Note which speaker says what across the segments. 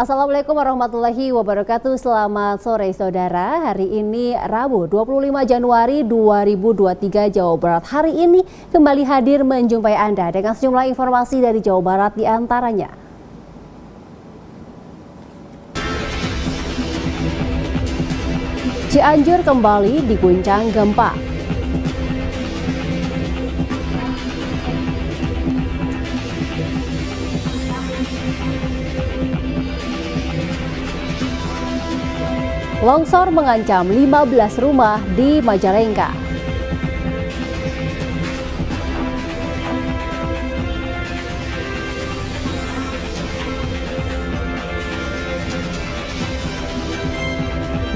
Speaker 1: Assalamualaikum warahmatullahi wabarakatuh. Selamat sore saudara. Hari ini Rabu 25 Januari 2023 Jawa Barat. Hari ini kembali hadir menjumpai Anda dengan sejumlah informasi dari Jawa Barat di antaranya. Cianjur kembali diguncang gempa. Longsor mengancam 15 rumah di Majalengka.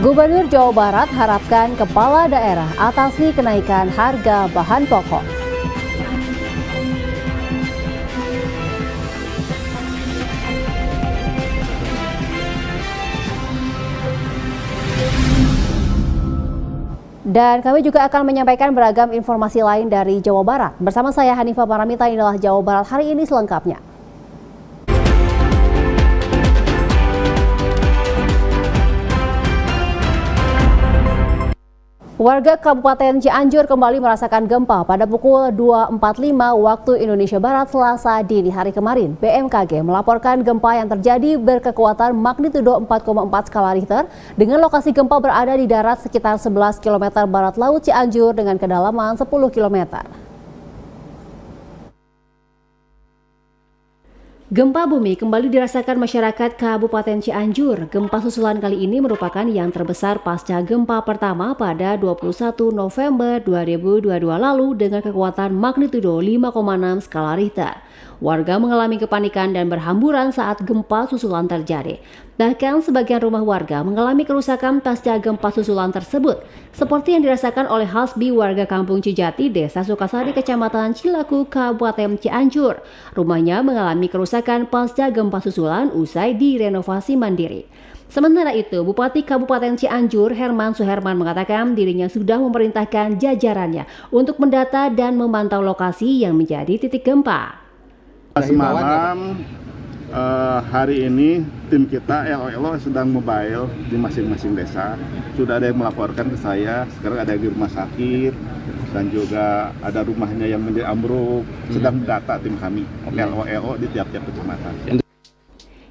Speaker 1: Gubernur Jawa Barat harapkan kepala daerah atasi kenaikan harga bahan pokok. Dan kami juga akan menyampaikan beragam informasi lain dari Jawa Barat. Bersama saya Hanifah Paramita, inilah Jawa Barat hari ini selengkapnya. Warga Kabupaten Cianjur kembali merasakan gempa pada pukul 2.45 waktu Indonesia Barat Selasa dini hari kemarin. BMKG melaporkan gempa yang terjadi berkekuatan magnitudo 4,4 skala Richter dengan lokasi gempa berada di darat sekitar 11 km barat laut Cianjur dengan kedalaman 10 km. Gempa bumi kembali dirasakan masyarakat Kabupaten Cianjur. Gempa susulan kali ini merupakan yang terbesar pasca gempa pertama pada 21 November 2022 lalu dengan kekuatan magnitudo 5,6 skala Richter. Warga mengalami kepanikan dan berhamburan saat gempa susulan terjadi. Bahkan sebagian rumah warga mengalami kerusakan pasca gempa susulan tersebut, seperti yang dirasakan oleh Hasbi warga Kampung Cijati, Desa Sukasari, Kecamatan Cilaku, Kabupaten Cianjur. Rumahnya mengalami kerusakan pasca gempa susulan usai direnovasi mandiri. Sementara itu, Bupati Kabupaten Cianjur Herman Suherman mengatakan dirinya sudah memerintahkan jajarannya untuk mendata dan memantau lokasi yang menjadi titik gempa.
Speaker 2: Semalam hari ini tim kita LOLO sedang mobile di masing-masing desa. Sudah ada yang melaporkan ke saya, sekarang ada di rumah sakit dan juga ada rumahnya yang menjadi ambruk. Sedang mendata tim kami LOLO di tiap-tiap kecamatan.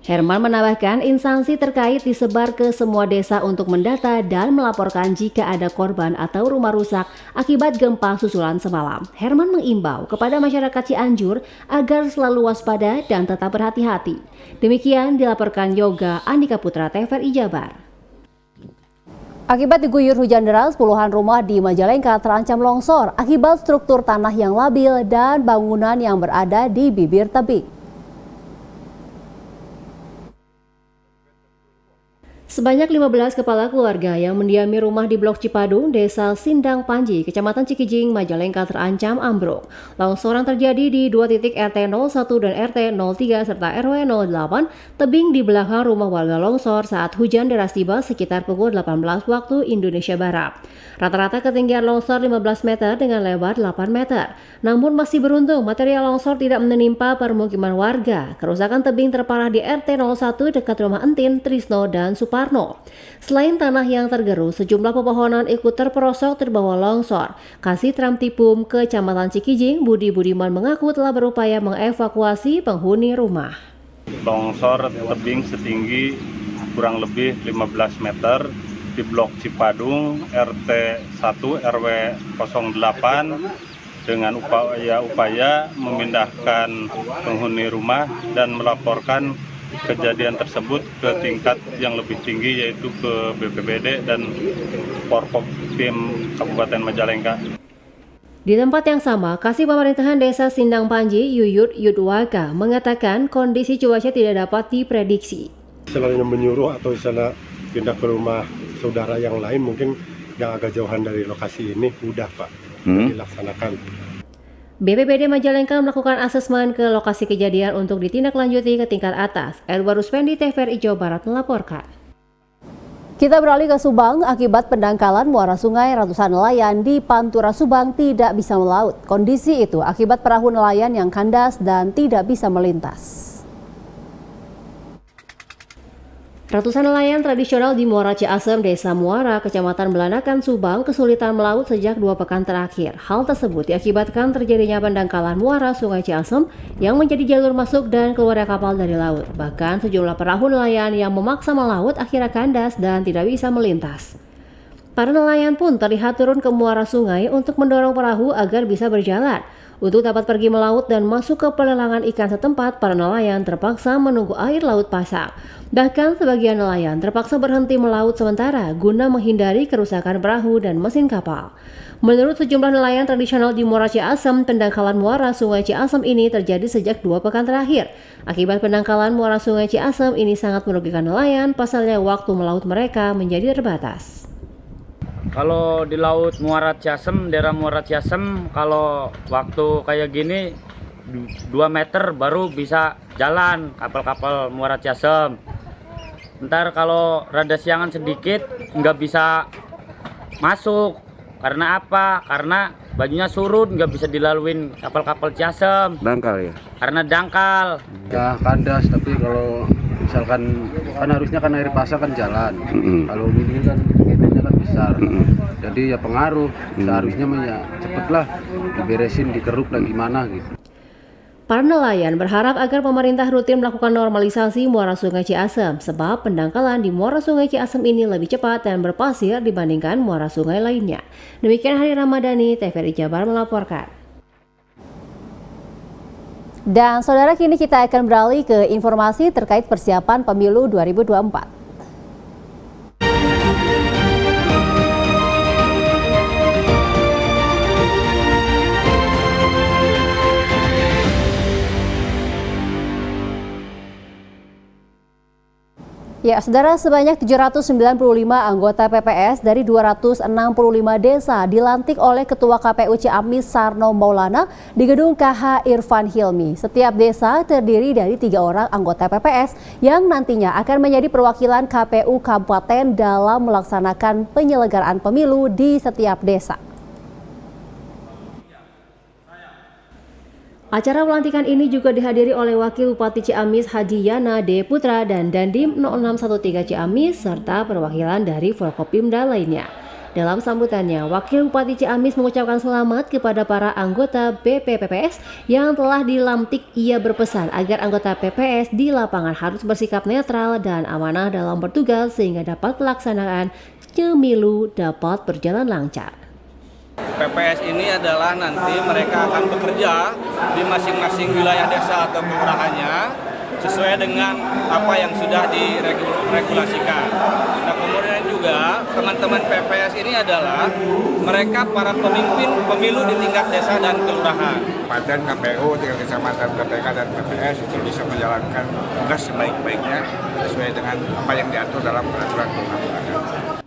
Speaker 1: Herman menambahkan instansi terkait disebar ke semua desa untuk mendata dan melaporkan jika ada korban atau rumah rusak akibat gempa susulan semalam. Herman mengimbau kepada masyarakat Cianjur agar selalu waspada dan tetap berhati-hati. Demikian dilaporkan Yoga Andika Putra, TVRI Jabar. Akibat diguyur hujan deras, puluhan rumah di Majalengka terancam longsor akibat struktur tanah yang labil dan bangunan yang berada di bibir tebing. Sebanyak 15 kepala keluarga yang mendiami rumah di Blok Cipadung, Desa Sindang Panji, Kecamatan Cikijing, Majalengka terancam ambruk. Longsoran terjadi di 2 titik RT 01 dan RT 03 serta RW 08, tebing di belakang rumah warga longsor saat hujan deras tiba sekitar pukul 18 waktu Indonesia Barat. Rata-rata ketinggian longsor 15 meter dengan lebar 8 meter. Namun masih beruntung material longsor tidak menimpa permukiman warga. Kerusakan tebing terparah di RT 01 dekat rumah Entin, Trisno, dan Suparno. Selain tanah yang tergerus, sejumlah pepohonan ikut terperosok terbawa longsor. Kasih Tramtipum Kecamatan Cikijing, Budi Budiman mengaku telah berupaya mengevakuasi penghuni rumah.
Speaker 3: Longsor tebing setinggi kurang lebih 15 meter di Blok Cipadung RT 1 RW 08 dengan upaya memindahkan penghuni rumah dan melaporkan kejadian tersebut ke tingkat yang lebih tinggi yaitu ke BPBD dan Porkopim Kabupaten Majalengka.
Speaker 1: Di tempat yang sama, Kasih Pemerintahan Desa Sindang Panji Yuyut Yudwaka mengatakan kondisi cuaca tidak dapat diprediksi.
Speaker 4: Selain menyuruh atau misalnya pindah ke rumah saudara yang lain mungkin yang agak jauhan dari lokasi ini udah Pak dilaksanakan.
Speaker 1: BPBD Majalengka melakukan asesmen ke lokasi kejadian untuk ditindaklanjuti ke tingkat atas. Edward Ruspendi, TVRI Jawa Barat melaporkan. Kita beralih ke Subang. Akibat pendangkalan muara sungai, ratusan nelayan di Pantura Subang tidak bisa melaut. Kondisi itu akibat perahu nelayan yang kandas dan tidak bisa melintas. Ratusan nelayan tradisional di Muara Ciasem, Desa Muara, Kecamatan Belanakan, Subang, kesulitan melaut sejak 2 pekan terakhir. Hal tersebut diakibatkan terjadinya pendangkalan muara Sungai Ciasem yang menjadi jalur masuk dan keluarnya kapal dari laut. Bahkan sejumlah perahu nelayan yang memaksa melaut akhirnya kandas dan tidak bisa melintas. Para nelayan pun terlihat turun ke muara sungai untuk mendorong perahu agar bisa berjalan. Untuk dapat pergi melaut dan masuk ke pelelangan ikan setempat, para nelayan terpaksa menunggu air laut pasang. Bahkan sebagian nelayan terpaksa berhenti melaut sementara guna menghindari kerusakan perahu dan mesin kapal. Menurut sejumlah nelayan tradisional di Muara Ciasem, pendangkalan muara Sungai Ciasem ini terjadi sejak 2 pekan terakhir. Akibat pendangkalan muara Sungai Ciasem ini sangat merugikan nelayan, pasalnya waktu melaut mereka menjadi terbatas.
Speaker 5: Kalau di laut Muara Ciasem, daerah Muara Ciasem, kalau waktu kayak gini 2 meter baru bisa jalan kapal-kapal Muara Ciasem. Ntar kalau rada siangan sedikit nggak bisa masuk. Karena apa? Karena bajunya surut, nggak bisa dilaluin kapal-kapal Ciasem.
Speaker 6: Dangkal ya?
Speaker 5: Karena dangkal.
Speaker 7: Ya kandas, tapi kalau misalkan kan harusnya kan air pasang kan jalan. Kalau ini kan gedenya kan besar. Jadi ya pengaruh. Seharusnya ya cepetlah diberesin, dikeruk dan gimana gitu.
Speaker 1: Para nelayan berharap agar pemerintah rutin melakukan normalisasi muara Sungai Ciasem sebab pendangkalan di muara Sungai Ciasem ini lebih cepat dan berpasir dibandingkan muara sungai lainnya. Demikian Hari Ramadhani, TVRI Jabar melaporkan. Dan saudara, kini kita akan beralih ke informasi terkait persiapan pemilu 2024. Ya, saudara, sebanyak 795 anggota PPS dari 265 desa dilantik oleh Ketua KPU Ciamis Sarno Maulana di gedung KH Irfan Hilmi. Setiap desa terdiri dari 3 orang anggota PPS yang nantinya akan menjadi perwakilan KPU Kabupaten dalam melaksanakan penyelenggaraan pemilu di setiap desa. Acara pelantikan ini juga dihadiri oleh Wakil Bupati Ciamis Haji Yana D. Putra dan Dandim 0613 Ciamis serta perwakilan dari Forkopimda lainnya. Dalam sambutannya, Wakil Bupati Ciamis mengucapkan selamat kepada para anggota BPPPS yang telah dilantik. Ia berpesan agar anggota PPS di lapangan harus bersikap netral dan amanah dalam bertugas sehingga dapat pelaksanaan pemilu dapat berjalan lancar.
Speaker 8: PPS ini adalah nanti mereka akan bekerja di masing-masing wilayah desa atau kelurahannya sesuai dengan apa yang sudah diregulasikan. Nah, kemudian juga teman-teman PPS ini adalah mereka para pemimpin pemilu di tingkat desa dan kelurahan.
Speaker 9: Kabupaten, KPU, tingkat kecamatan, KPK, dan PPS itu bisa menjalankan tugas sebaik-baiknya sesuai dengan apa yang diatur dalam peraturan perundang-undangan.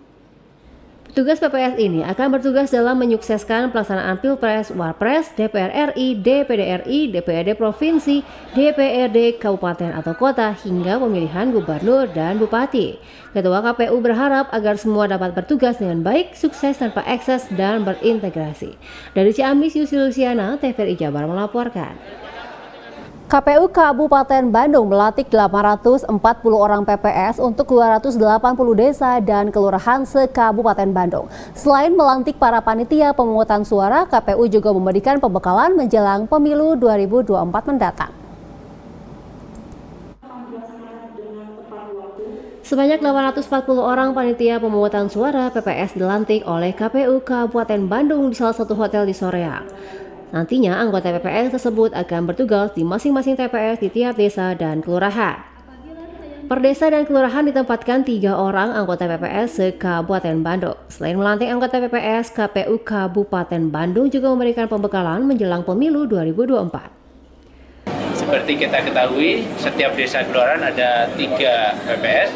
Speaker 1: Petugas PPS ini akan bertugas dalam menyukseskan pelaksanaan Pilpres, Warpres, DPR RI, DPD RI, DPRD Provinsi, DPRD Kabupaten atau Kota, hingga pemilihan Gubernur dan Bupati. Ketua KPU berharap agar semua dapat bertugas dengan baik, sukses tanpa ekses dan berintegrasi. Dari Ciamis, Yusi Luciana, TVRI Jabar melaporkan. KPU Kabupaten Bandung melantik 840 orang PPS untuk 280 desa dan kelurahan se-Kabupaten Bandung. Selain melantik para panitia pemungutan suara, KPU juga memberikan pembekalan menjelang pemilu 2024 mendatang. Sebanyak 840 orang panitia pemungutan suara PPS dilantik oleh KPU Kabupaten Bandung di salah satu hotel di Soreang. Nantinya anggota PPS tersebut akan bertugas di masing-masing TPS di tiap desa dan kelurahan. Per desa dan kelurahan ditempatkan 3 orang anggota PPS se-Kabupaten Bandung. Selain melantik anggota PPS, KPU Kabupaten Bandung juga memberikan pembekalan menjelang pemilu 2024.
Speaker 10: Seperti kita ketahui, setiap desa kelurahan ada 3 PPS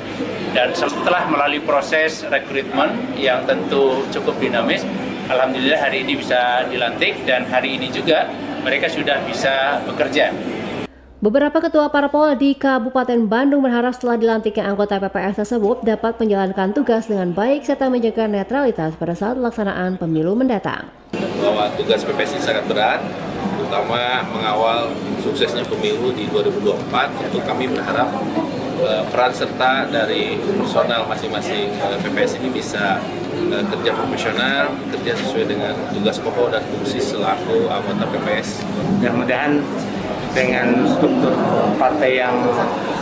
Speaker 10: dan setelah melalui proses rekrutmen yang tentu cukup dinamis, alhamdulillah hari ini bisa dilantik dan hari ini juga mereka sudah bisa bekerja.
Speaker 1: Beberapa ketua parpol di Kabupaten Bandung berharap setelah dilantiknya anggota PPS tersebut dapat menjalankan tugas dengan baik serta menjaga netralitas pada saat pelaksanaan pemilu mendatang.
Speaker 11: Bahwa tugas PPS ini sangat berat, terutama mengawal suksesnya pemilu di 2024. Untuk kami berharap peran serta dari personal masing-masing PPS ini bisa kerja profesional, kerja sesuai dengan tugas pokok dan fungsi selaku anggota PPS.
Speaker 6: Mudah-mudahan dengan struktur partai yang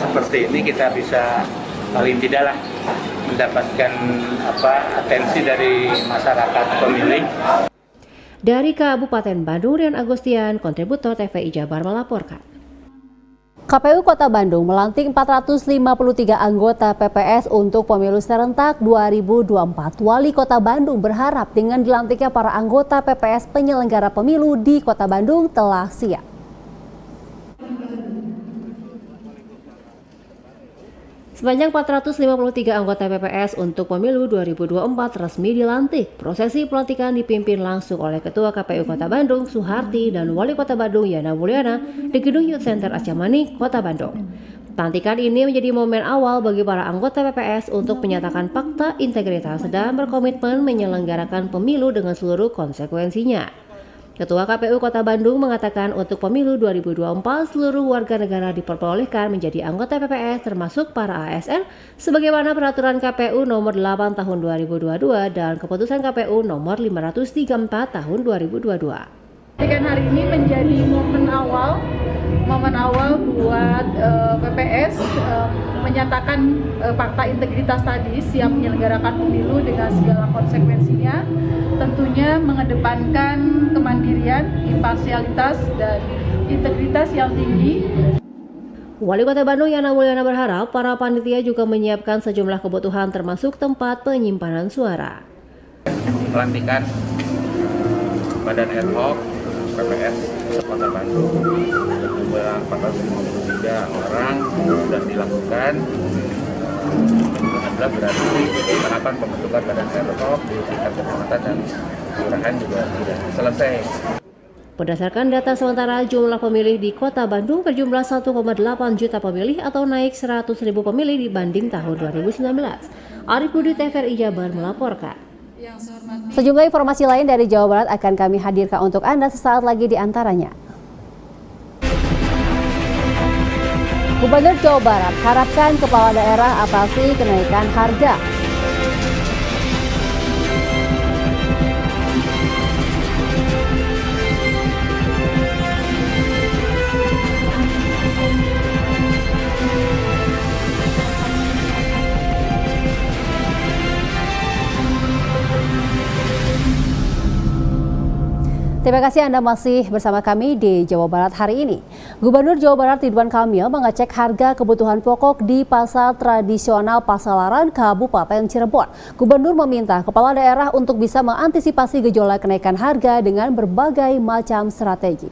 Speaker 6: seperti ini kita bisa paling tidaklah mendapatkan atensi dari masyarakat pemilih.
Speaker 1: Dari Kabupaten Bandung, Rian Agustian, kontributor TVI Jabar melaporkan. KPU Kota Bandung melantik 453 anggota PPS untuk pemilu serentak 2024. Wali Kota Bandung berharap dengan dilantiknya para anggota PPS penyelenggara pemilu di Kota Bandung telah siap. Sebanyak 453 anggota PPS untuk pemilu 2024 resmi dilantik. Prosesi pelantikan dipimpin langsung oleh Ketua KPU Kota Bandung, Suharti, dan Wali Kota Bandung, Yana Mulyana, di Gedung Youth Center Acamani, Kota Bandung. Pelantikan ini menjadi momen awal bagi para anggota PPS untuk menyatakan fakta integritas dan berkomitmen menyelenggarakan pemilu dengan seluruh konsekuensinya. Ketua KPU Kota Bandung mengatakan untuk pemilu 2024 seluruh warga negara diperbolehkan menjadi anggota PPS termasuk para ASN sebagaimana peraturan KPU nomor 8 tahun 2022 dan keputusan KPU nomor 534 tahun 2022.
Speaker 12: Hari ini menjadi momen awal buat PPS menyatakan fakta integritas tadi, siap menyelenggarakan pemilu dengan segala konsekuensinya, tentunya mengedepankan kemandirian, imparsialitas, dan integritas yang tinggi.
Speaker 1: Wali Kota Bandung Yana Mulyana berharap para panitia juga menyiapkan sejumlah kebutuhan termasuk tempat penyimpanan suara.
Speaker 13: Pelantikan Badan Ad Hoc PPS Kota Bandung jumlah 453 orang sudah dilakukan. Adalah berarti tahapan pembentukan Badan Ad Hoc di tingkat kecamatan dan kelurahan juga sudah selesai.
Speaker 1: Berdasarkan data sementara, jumlah pemilih di Kota Bandung berjumlah 1,8 juta pemilih atau naik 100.000 pemilih dibanding tahun 2019. Arif Budi, TVRI Jabar melaporkan. Sejumlah informasi lain dari Jawa Barat akan kami hadirkan untuk Anda sesaat lagi, di antaranya. Gubernur Jawa Barat harapkan kepala daerah atasi kenaikan harga. Terima kasih Anda masih bersama kami di Jawa Barat hari ini. Gubernur Jawa Barat Ridwan Kamil mengecek harga kebutuhan pokok di pasar tradisional Pasalaran, Kabupaten Cirebon. Gubernur meminta kepala daerah untuk bisa mengantisipasi gejolak kenaikan harga dengan berbagai macam strategi.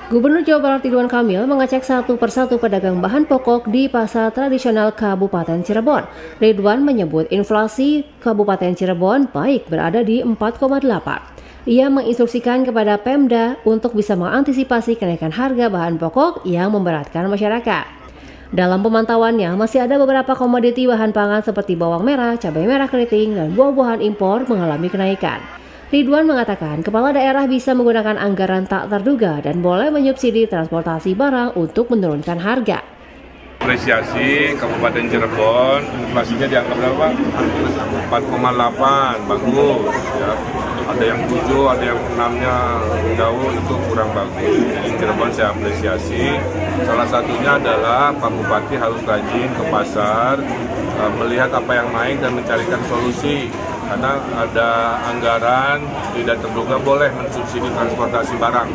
Speaker 1: Gubernur Jawa Barat Ridwan Kamil mengecek satu persatu pedagang bahan pokok di pasar tradisional Kabupaten Cirebon. Ridwan menyebut inflasi Kabupaten Cirebon baik berada di 4,8. Ia menginstruksikan kepada Pemda untuk bisa mengantisipasi kenaikan harga bahan pokok yang memberatkan masyarakat. Dalam pemantauannya, masih ada beberapa komoditi bahan pangan seperti bawang merah, cabai merah keriting, dan buah-buahan impor mengalami kenaikan. Ridwan mengatakan kepala daerah bisa menggunakan anggaran tak terduga dan boleh menyubsidi transportasi barang untuk menurunkan harga.
Speaker 14: Apresiasi Kabupaten Cirebon, inflasinya dianggap berapa? 4,8, bagus. Ya. Ada yang 7, ada yang 6-nya jauh, itu kurang bagus. Jadi Cirebon saya apresiasi. Salah satunya adalah Pak Bupati harus rajin ke pasar, melihat apa yang naik dan mencarikan solusi. Karena ada anggaran tidak terduga boleh mensubsidi transportasi barang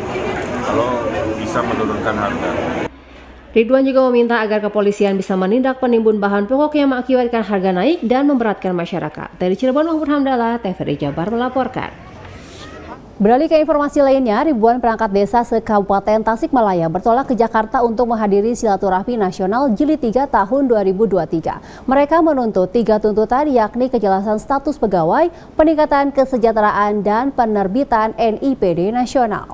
Speaker 14: kalau bisa menurunkan harga.
Speaker 1: Ridwan juga meminta agar kepolisian bisa menindak penimbun bahan pokok yang mengakibatkan harga naik dan memberatkan masyarakat. Dari Cirebon, Mahmud Hamdallah, TVRI Jabar melaporkan. Beralih ke informasi lainnya, ribuan perangkat desa se-Kabupaten Tasikmalaya bertolak ke Jakarta untuk menghadiri Silaturahmi Nasional Jilid 3 tahun 2023. Mereka menuntut 3 tuntutan, yakni kejelasan status pegawai, peningkatan kesejahteraan, dan penerbitan NIPD nasional.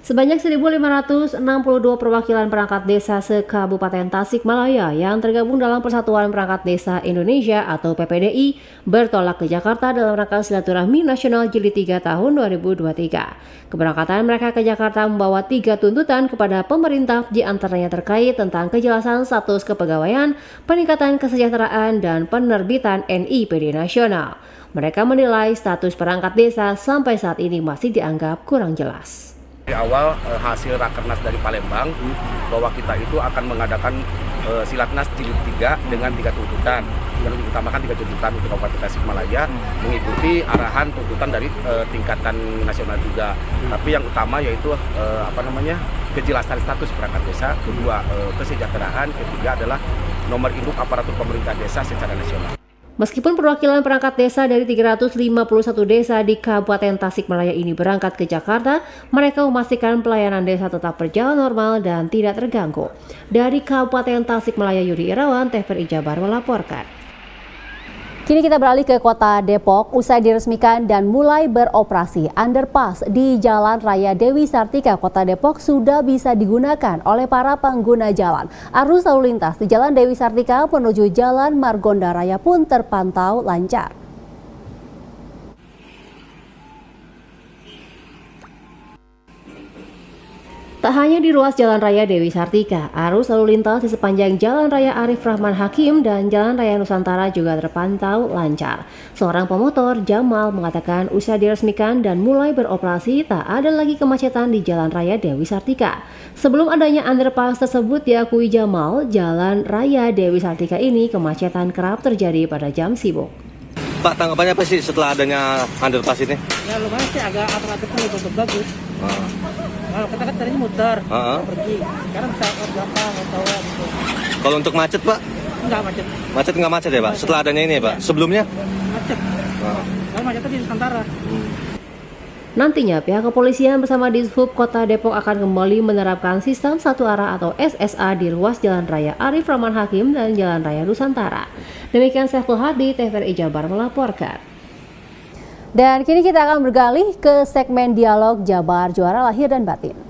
Speaker 1: Sebanyak 1.562 perwakilan perangkat desa se-Kabupaten Tasikmalaya yang tergabung dalam Persatuan Perangkat Desa Indonesia atau PPDI bertolak ke Jakarta dalam rangka Silaturahmi Nasional Jilid 3 tahun 2023. Keberangkatan mereka ke Jakarta membawa 3 tuntutan kepada pemerintah, di antaranya terkait tentang kejelasan status kepegawaian, peningkatan kesejahteraan, dan penerbitan NIPD nasional. Mereka menilai status perangkat desa sampai saat ini masih dianggap kurang jelas.
Speaker 15: Di awal hasil Rakernas dari Palembang bahwa kita itu akan mengadakan Silatnas Jilid 3 dengan 3 tuntutan. Yang diutamakan 3 tuntutan untuk Kabupaten Tasikmalaya mengikuti arahan tuntutan dari tingkatan nasional juga. Tapi yang utama yaitu kejelasan status perangkat desa, kedua kesejahteraan, ketiga adalah nomor induk aparatur pemerintah desa secara nasional.
Speaker 1: Meskipun perwakilan perangkat desa dari 351 desa di Kabupaten Tasikmalaya ini berangkat ke Jakarta, mereka memastikan pelayanan desa tetap berjalan normal dan tidak terganggu. Dari Kabupaten Tasikmalaya, Yudi Irawan, TVRI Jabar melaporkan. Kini kita beralih ke Kota Depok. Usai diresmikan dan mulai beroperasi, underpass di Jalan Raya Dewi Sartika, Kota Depok sudah bisa digunakan oleh para pengguna jalan. Arus lalu lintas di Jalan Dewi Sartika menuju Jalan Margonda Raya pun terpantau lancar. Tak hanya di ruas Jalan Raya Dewi Sartika, arus lalu lintas di sepanjang Jalan Raya Arif Rahman Hakim dan Jalan Raya Nusantara juga terpantau lancar. Seorang pemotor, Jamal, mengatakan usai diresmikan dan mulai beroperasi tak ada lagi kemacetan di Jalan Raya Dewi Sartika. Sebelum adanya underpass tersebut, diakui Jamal, Jalan Raya Dewi Sartika ini kemacetan kerap terjadi pada jam sibuk.
Speaker 16: Pak, tanggapannya apa sih setelah adanya underpass ini?
Speaker 17: Ya lumayan sih, agak atur-aturnya bagus. Kalau kita kan tadinya muter, pergi. Sekarang bisa ke belakang atau gitu.
Speaker 16: Kalau untuk macet, Pak?
Speaker 17: Enggak macet.
Speaker 16: Macet nggak macet ya, Pak? Setelah adanya ini ya, Pak? Sebelumnya?
Speaker 17: Macet. Kalau macetnya di Nusantara.
Speaker 1: Nantinya pihak kepolisian bersama Dishub Kota Depok akan kembali menerapkan sistem satu arah atau SSA di ruas Jalan Raya Arif Rahman Hakim dan Jalan Raya Nusantara. Demikian Saiful Hadi, TVRI Jabar melaporkan. Dan kini kita akan beralih ke segmen dialog Jabar Juara Lahir dan Batin.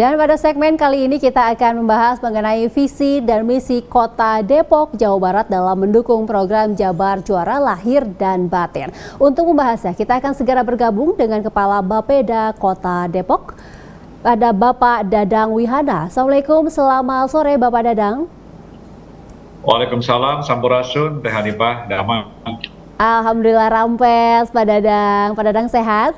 Speaker 1: Dan pada segmen kali ini kita akan membahas mengenai visi dan misi Kota Depok, Jawa Barat dalam mendukung program Jabar Juara Lahir dan Batin. Untuk membahasnya, kita akan segera bergabung dengan Kepala Bapeda Kota Depok, ada Bapak Dadang Wihana. Assalamualaikum, selamat sore Bapak Dadang.
Speaker 18: Waalaikumsalam, Sampurasun, Teh Hanifah, Damang.
Speaker 1: Alhamdulillah rampes Pak Dadang. Pak Dadang sehat?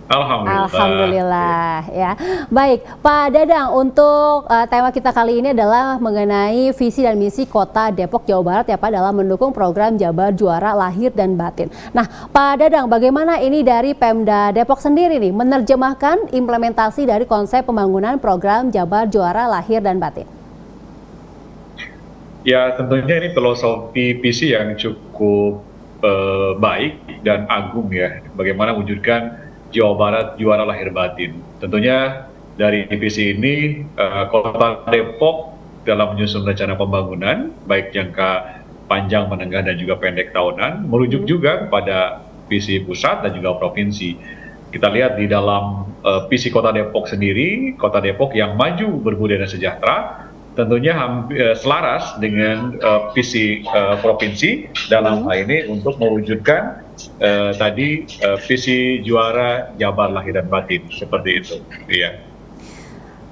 Speaker 1: Alhamdulillah ya. Baik, Pak Dadang, untuk tema kita kali ini adalah mengenai visi dan misi Kota Depok, Jawa Barat ya Pak dalam mendukung program Jabar Juara Lahir dan Batin. Nah, Pak Dadang, bagaimana ini dari Pemda Depok sendiri nih menerjemahkan implementasi dari konsep pembangunan program Jabar Juara Lahir dan Batin?
Speaker 18: Ya, tentunya ini filosofi visi yang cukup baik dan agung ya. Bagaimana wujudkan Jawa Barat Juara Lahir Batin. Tentunya dari visi ini Kota Depok dalam menyusun rencana pembangunan baik jangka panjang, menengah dan juga pendek tahunan merujuk juga kepada visi pusat dan juga provinsi. Kita lihat di dalam visi Kota Depok sendiri, Kota Depok yang maju, berbudaya dan sejahtera, tentunya selaras dengan visi provinsi dalam hal ini untuk mewujudkan visi Juara Jabar Lahir dan Batin, seperti itu. Iya.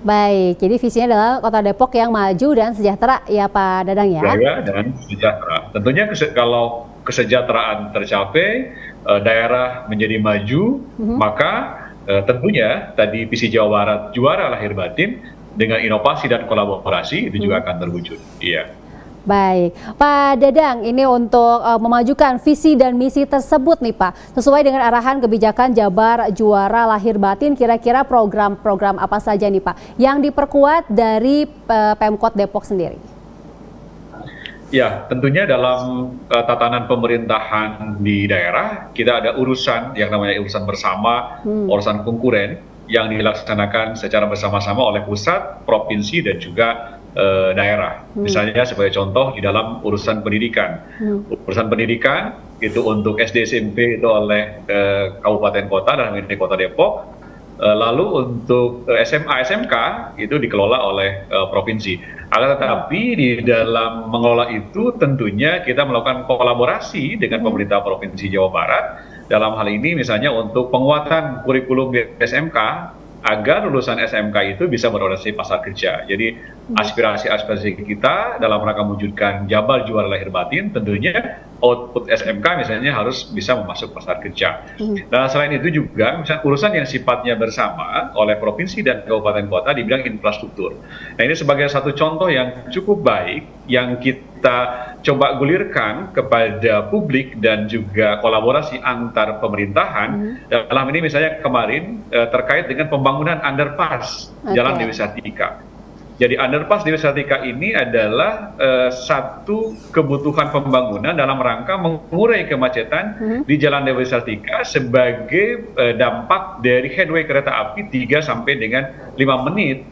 Speaker 1: Baik, jadi visinya adalah Kota Depok yang maju dan sejahtera ya Pak Dadang ya?
Speaker 18: Jaya dan sejahtera. Tentunya kalau kesejahteraan tercapai, daerah menjadi maju, maka tentunya tadi visi Jawa Barat Juara Lahir Batin dengan inovasi dan kolaborasi itu juga akan terwujud. Iya.
Speaker 1: Baik, Pak Dadang, ini untuk memajukan visi dan misi tersebut nih Pak, sesuai dengan arahan kebijakan Jabar Juara Lahir Batin, kira-kira program-program apa saja nih Pak yang diperkuat dari Pemkot Depok sendiri?
Speaker 18: Ya, tentunya dalam tatanan pemerintahan di daerah, kita ada urusan yang namanya urusan bersama, urusan konkuren yang dilaksanakan secara bersama-sama oleh pusat, provinsi, dan juga daerah. Misalnya sebagai contoh di dalam urusan pendidikan. Urusan pendidikan itu untuk SD SMP itu oleh kabupaten kota, dalam ini Kota Depok. Lalu untuk SMA SMK itu dikelola oleh provinsi. Akan tetapi di dalam mengelola itu tentunya kita melakukan kolaborasi dengan pemerintah Provinsi Jawa Barat. Dalam hal ini misalnya untuk penguatan kurikulum di SMK agar lulusan SMK itu bisa berorientasi pasar kerja. Jadi aspirasi-aspirasi kita dalam rangka mewujudkan Jabar Juara Lahir Batin, tentunya output SMK misalnya harus bisa memasuk pasar kerja. Nah, selain itu juga misalnya urusan yang sifatnya bersama oleh provinsi dan kabupaten kota di bidang infrastruktur. Nah, ini sebagai satu contoh yang cukup baik yang kita coba gulirkan kepada publik dan juga kolaborasi antar pemerintahan. Dalam ini misalnya kemarin terkait dengan pembangunan underpass Jalan Dewi Sartika. Jadi underpass Dewi Sartika ini adalah satu kebutuhan pembangunan dalam rangka mengurai kemacetan di Jalan Dewi Sartika sebagai dampak dari headway kereta api 3 sampai dengan 5 menit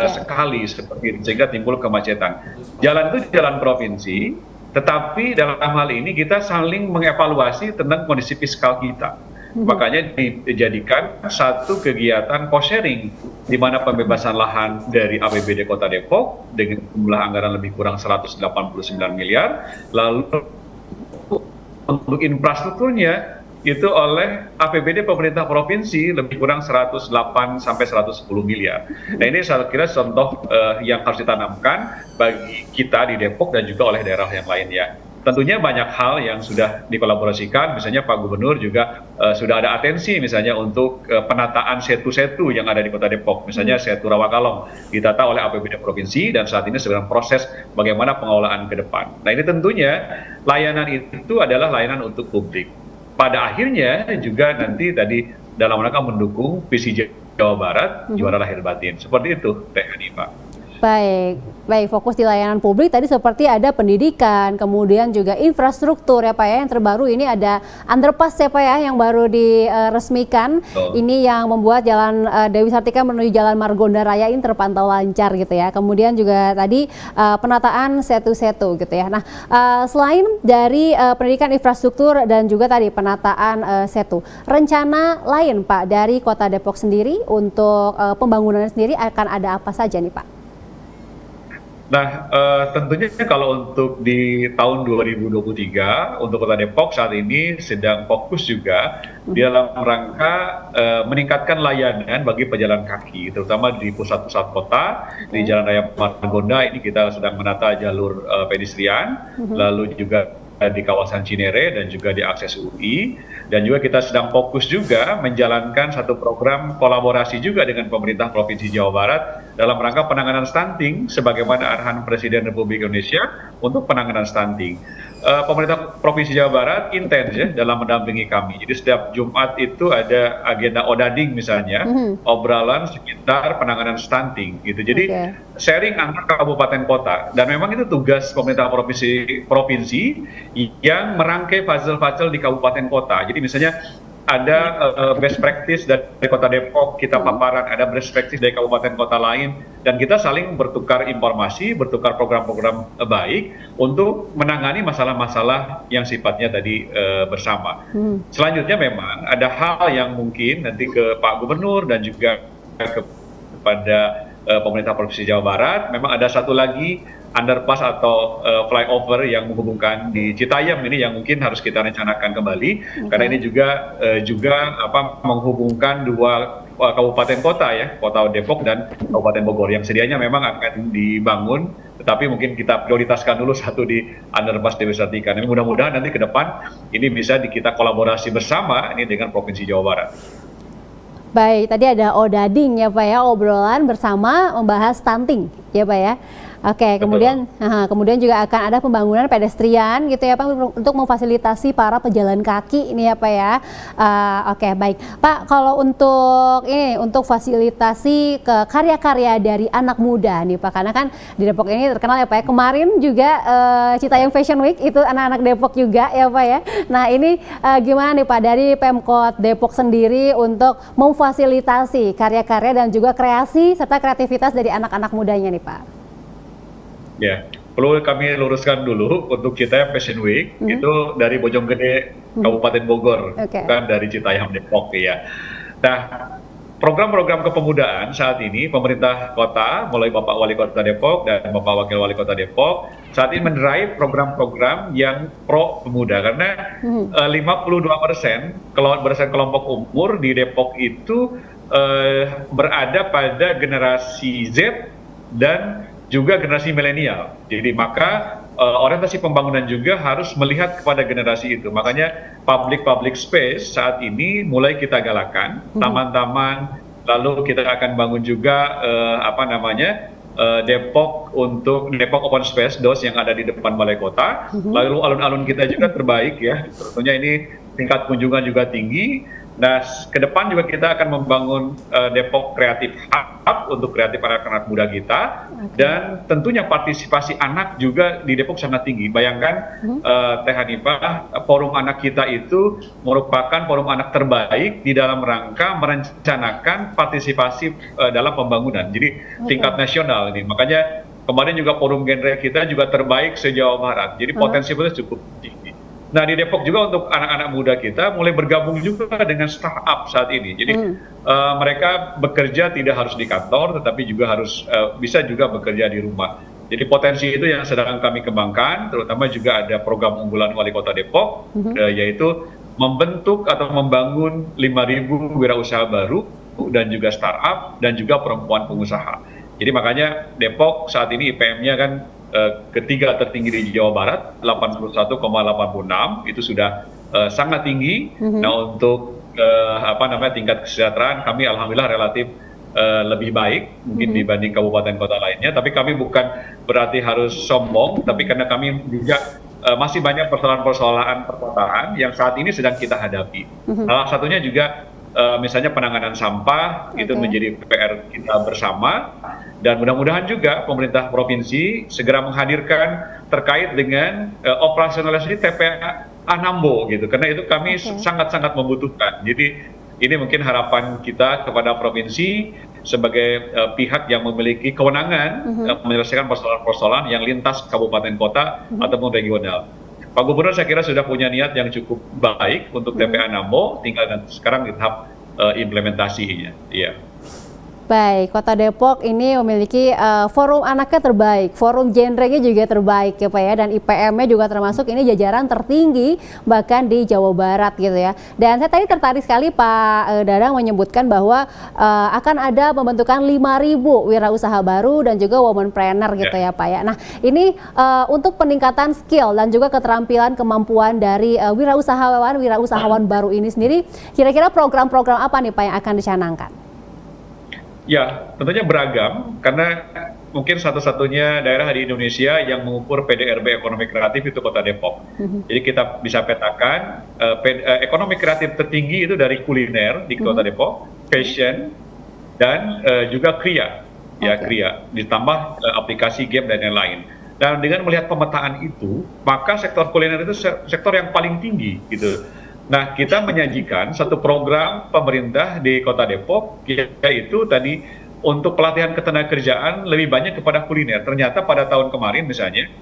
Speaker 18: sekali seperti itu, sehingga timbul kemacetan. Jalan itu jalan provinsi, tetapi dalam hal ini kita saling mengevaluasi tentang kondisi fiskal kita. Makanya dijadikan satu kegiatan cost sharing di mana pembebasan lahan dari APBD Kota Depok dengan jumlah anggaran lebih kurang 189 miliar, lalu untuk infrastrukturnya itu oleh APBD pemerintah provinsi lebih kurang 108 sampai 110 miliar. Nah, ini saya kira contoh yang harus ditanamkan bagi kita di Depok dan juga oleh daerah yang lainnya. Tentunya banyak hal yang sudah dikolaborasikan, misalnya Pak Gubernur juga sudah ada atensi misalnya untuk penataan setu-setu yang ada di Kota Depok, misalnya setu Rawakalong ditata oleh APBD Provinsi dan saat ini sedang proses bagaimana pengelolaan ke depan. Nah, ini tentunya layanan itu adalah layanan untuk publik. Pada akhirnya juga nanti tadi dalam rangka mendukung visi Jawa Barat Juara Lahir Batin. Seperti itu, Teh Hani, Pak.
Speaker 1: Baik, fokus di layanan publik tadi seperti ada pendidikan, kemudian juga infrastruktur ya Pak ya, yang terbaru ini ada underpass ya Pak ya yang baru diresmikan. Ini yang membuat jalan Dewi Sartika menuju Jalan Margonda Raya ini terpantau lancar gitu ya. Kemudian juga tadi penataan setu-setu gitu ya. Nah, selain dari pendidikan, infrastruktur dan juga tadi penataan setu, rencana lain Pak dari Kota Depok sendiri untuk pembangunan sendiri akan ada apa saja nih Pak?
Speaker 18: Nah, tentunya kalau untuk di tahun 2023 untuk Kota Depok saat ini sedang fokus juga di dalam rangka meningkatkan layanan bagi pejalan kaki, terutama di pusat-pusat kota, di Jalan Raya Margonda ini kita sedang menata jalur pedestrian, lalu juga di kawasan Cinere dan juga di akses UI, dan juga kita sedang fokus juga menjalankan satu program kolaborasi juga dengan pemerintah Provinsi Jawa Barat dalam rangka penanganan stunting sebagaimana arahan Presiden Republik Indonesia untuk penanganan stunting. Pemerintah Provinsi Jawa Barat intens ya dalam mendampingi kami. Jadi setiap Jumat itu ada agenda odading misalnya, obrolan sekitar penanganan stunting gitu. Jadi sharing antar kabupaten kota, dan memang itu tugas pemerintah provinsi yang merangkai fazil-fazil di kabupaten kota. Jadi misalnya ada best practice dari Kota Depok, kita paparan, ada best practice dari kabupaten kota lain, dan kita saling bertukar informasi, bertukar program-program baik untuk menangani masalah-masalah yang sifatnya tadi bersama. Selanjutnya memang ada hal yang mungkin nanti ke Pak Gubernur dan juga kepada pemerintah Provinsi Jawa Barat, memang ada satu lagi underpass atau flyover yang menghubungkan di Citayam ini yang mungkin harus kita rencanakan kembali, karena ini juga menghubungkan dua kabupaten kota ya, Kota Depok dan Kabupaten Bogor yang sedianya memang akan dibangun, tetapi mungkin kita prioritaskan dulu satu di underpass Dewi Sartika. Ini mudah-mudahan nanti ke depan ini bisa kita kolaborasi bersama ini dengan Provinsi Jawa Barat.
Speaker 1: Baik, tadi ada odading ya Pak ya, obrolan bersama membahas stunting ya Pak ya. Oke, kemudian juga akan ada pembangunan pedestrian gitu ya Pak untuk memfasilitasi para pejalan kaki ini ya Pak ya. Oke, baik. Pak, kalau untuk fasilitasi ke karya-karya dari anak muda nih Pak, karena kan di Depok ini terkenal ya Pak ya. Kemarin juga Citayam Fashion Week itu anak-anak Depok juga ya Pak ya. Nah, ini gimana nih Pak dari Pemkot Depok sendiri untuk memfasilitasi karya-karya dan juga kreasi serta kreativitas dari anak-anak mudanya nih Pak?
Speaker 18: Ya, perlu kami luruskan dulu untuk Citayam Fashion Week itu dari Bojonggede Kabupaten Bogor, bukan dari Citayam Depok ya. Nah, program-program kepemudaan saat ini pemerintah kota mulai Bapak Wali Kota Depok dan Bapak Wakil Wali Kota Depok saat ini mendrive program-program yang pro pemuda karena 52% kelompok umur di Depok itu berada pada generasi Z dan juga generasi milenial. Jadi maka orientasi pembangunan juga harus melihat kepada generasi itu. Makanya public space saat ini mulai kita galakan, taman-taman, lalu kita akan bangun juga Depok Open Space DOS yang ada di depan Balai Kota. Lalu alun-alun kita juga terbaik ya. Tentunya ini tingkat kunjungan juga tinggi. Nah, ke depan juga kita akan membangun Depok Creative Hub untuk kreatif anak-anak muda kita, dan tentunya partisipasi anak juga di Depok sangat tinggi. Bayangkan Teh Hanifah, forum anak kita itu merupakan forum anak terbaik di dalam rangka merencanakan partisipasi dalam pembangunan. Jadi tingkat nasional ini. Makanya kemarin juga forum genre kita juga terbaik se-Jawa Barat. Jadi potensi itu cukup tinggi. Nah, di Depok juga untuk anak-anak muda kita mulai bergabung juga dengan startup saat ini. Jadi mereka bekerja tidak harus di kantor, tetapi juga harus bisa juga bekerja di rumah. Jadi potensi itu yang sedang kami kembangkan, terutama juga ada program unggulan Wali Kota Depok, yaitu membentuk atau membangun 5.000 wirausaha baru dan juga startup dan juga perempuan pengusaha. Jadi makanya Depok saat ini IPM-nya kan ketiga tertinggi di Jawa Barat, 81,86, itu sudah sangat tinggi. Nah, untuk tingkat kesejahteraan kami alhamdulillah relatif lebih baik mungkin dibanding kabupaten kota lainnya, tapi kami bukan berarti harus sombong, tapi karena kami juga masih banyak persoalan-persoalan perkotaan yang saat ini sedang kita hadapi. Salah satunya juga misalnya penanganan sampah itu menjadi PR kita bersama, dan mudah-mudahan juga pemerintah provinsi segera menghadirkan terkait dengan operasionalisasi TPA Nambo gitu, karena itu kami sangat-sangat membutuhkan. Jadi ini mungkin harapan kita kepada provinsi sebagai pihak yang memiliki kewenangan menyelesaikan persoalan-persoalan yang lintas kabupaten kota ataupun regional. Pak Gubernur saya kira sudah punya niat yang cukup baik untuk TPA Nambo, tinggal sekarang di tahap implementasinya. Iya.
Speaker 1: Baik, Kota Depok ini memiliki forum anaknya terbaik, forum genrenya juga terbaik ya Pak ya, dan IPM-nya juga termasuk ini jajaran tertinggi bahkan di Jawa Barat gitu ya. Dan saya tadi tertarik sekali Pak Dadang menyebutkan bahwa akan ada pembentukan 5.000 wirausaha baru dan juga womanpreneur gitu ya Pak ya. Nah, ini untuk peningkatan skill dan juga keterampilan kemampuan dari wirausahawan baru ini sendiri, kira-kira program-program apa nih Pak yang akan dicanangkan?
Speaker 18: Ya, tentunya beragam, karena mungkin satu-satunya daerah di Indonesia yang mengukur PDRB ekonomi kreatif itu Kota Depok. Jadi kita bisa petakan ekonomi kreatif tertinggi itu dari kuliner di Kota Depok, fashion, dan juga kriya, kriya, ditambah aplikasi game dan lain-lain. Dan dengan melihat pemetaan itu, maka sektor kuliner itu sektor yang paling tinggi gitu. Nah, kita menyajikan satu program pemerintah di Kota Depok, yaitu tadi untuk pelatihan ketenagakerjaan lebih banyak kepada kuliner. Ternyata pada tahun kemarin misalnya,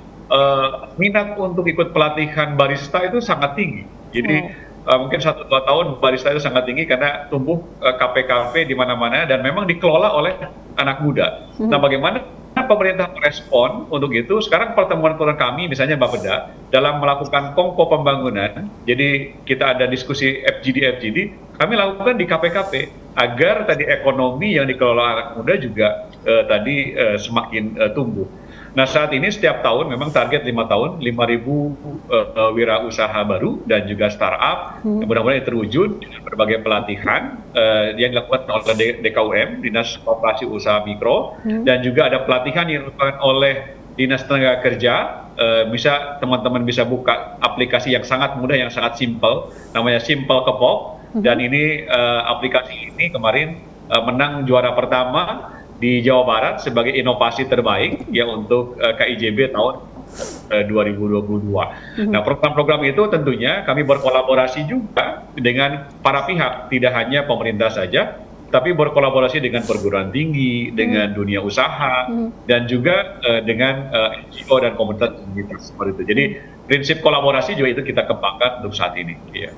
Speaker 18: minat untuk ikut pelatihan barista itu sangat tinggi. Jadi mungkin 1-2 tahun barista itu sangat tinggi karena tumbuh kafe-kafe di mana-mana dan memang dikelola oleh anak muda. Nah, bagaimana pemerintah merespon untuk itu? Sekarang pertemuan-pertemuan kami misalnya Bapeda dalam melakukan kongko pembangunan, jadi kita ada diskusi FGD, kami lakukan di KPKP agar tadi ekonomi yang dikelola anak muda juga semakin tumbuh. Nah saat ini setiap tahun memang target 5 tahun 5.000 wirausaha baru dan juga startup yang mudah-mudahan terwujud dengan berbagai pelatihan yang dilakukan oleh DKUM, Dinas Koperasi Usaha Mikro, dan juga ada pelatihan yang dilakukan oleh Dinas Tenaga Kerja. Bisa teman-teman bisa buka aplikasi yang sangat mudah, yang sangat simple, namanya Simple Kepok, dan ini aplikasi ini kemarin menang juara pertama di Jawa Barat sebagai inovasi terbaik ya untuk KIJB tahun 2022. Nah, program-program itu tentunya kami berkolaborasi juga dengan para pihak, tidak hanya pemerintah saja, tapi berkolaborasi dengan perguruan tinggi, dengan dunia usaha, dan juga dengan NGO dan komunitas seperti itu. Jadi prinsip kolaborasi juga itu kita kembangkan untuk saat ini. Ya.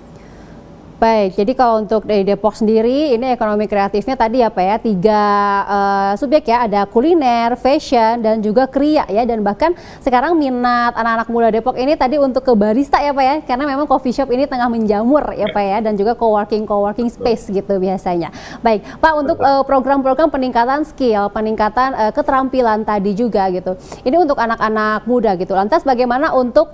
Speaker 1: Baik, jadi kalau untuk dari Depok sendiri, ini ekonomi kreatifnya tadi apa ya, 3 subjek ya, ada kuliner, fashion, dan juga kriya ya, dan bahkan sekarang minat anak-anak muda Depok ini tadi untuk ke barista ya Pak ya, karena memang coffee shop ini tengah menjamur ya Pak ya, dan juga coworking space gitu biasanya. Baik, Pak, untuk program-program peningkatan skill, peningkatan keterampilan tadi juga gitu, ini untuk anak-anak muda gitu, lantas bagaimana untuk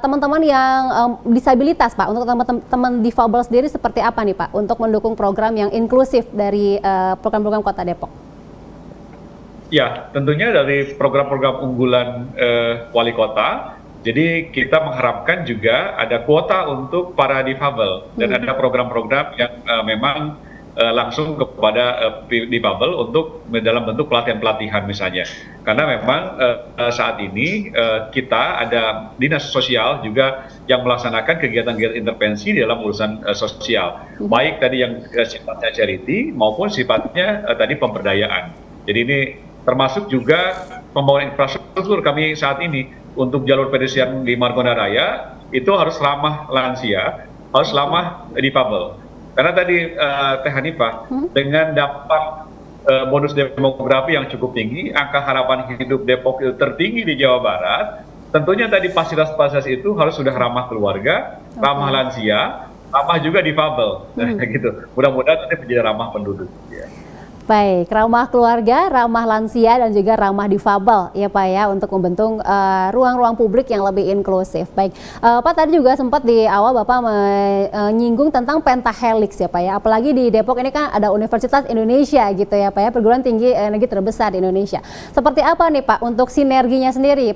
Speaker 1: teman-teman yang disabilitas Pak, untuk teman-teman difabel sendiri seperti apa nih Pak untuk mendukung program yang inklusif dari program-program Kota Depok?
Speaker 18: Ya, tentunya dari program-program unggulan Wali Kota, jadi kita mengharapkan juga ada kuota untuk para difabel dan ada program-program yang memang langsung kepada difabel untuk dalam bentuk pelatihan-pelatihan misalnya. Karena memang saat ini kita ada dinas sosial juga yang melaksanakan kegiatan-kegiatan intervensi dalam urusan sosial. Baik tadi yang sifatnya charity maupun sifatnya tadi pemberdayaan. Jadi ini termasuk juga pembangunan infrastruktur kami saat ini untuk jalur pedestrian di Margonda Raya itu harus ramah lansia, harus ramah difabel. Karena tadi Teh Hanifah, dengan dampak bonus demografi yang cukup tinggi, angka harapan hidup Depok itu tertinggi di Jawa Barat, tentunya tadi fasilitas-fasilitas itu harus sudah ramah keluarga, ramah lansia, ramah juga difabel, gitu. Mudah-mudahan nanti menjadi ramah penduduk. Ya.
Speaker 1: Baik, ramah keluarga, ramah lansia, dan juga ramah difabel ya Pak ya, untuk membentuk ruang-ruang publik yang lebih inklusif. Baik, Pak tadi juga sempat di awal Bapak menyinggung tentang pentahelix ya Pak ya, apalagi di Depok ini kan ada Universitas Indonesia gitu ya Pak ya, perguruan tinggi negeri terbesar di Indonesia. Seperti apa nih Pak untuk sinerginya sendiri,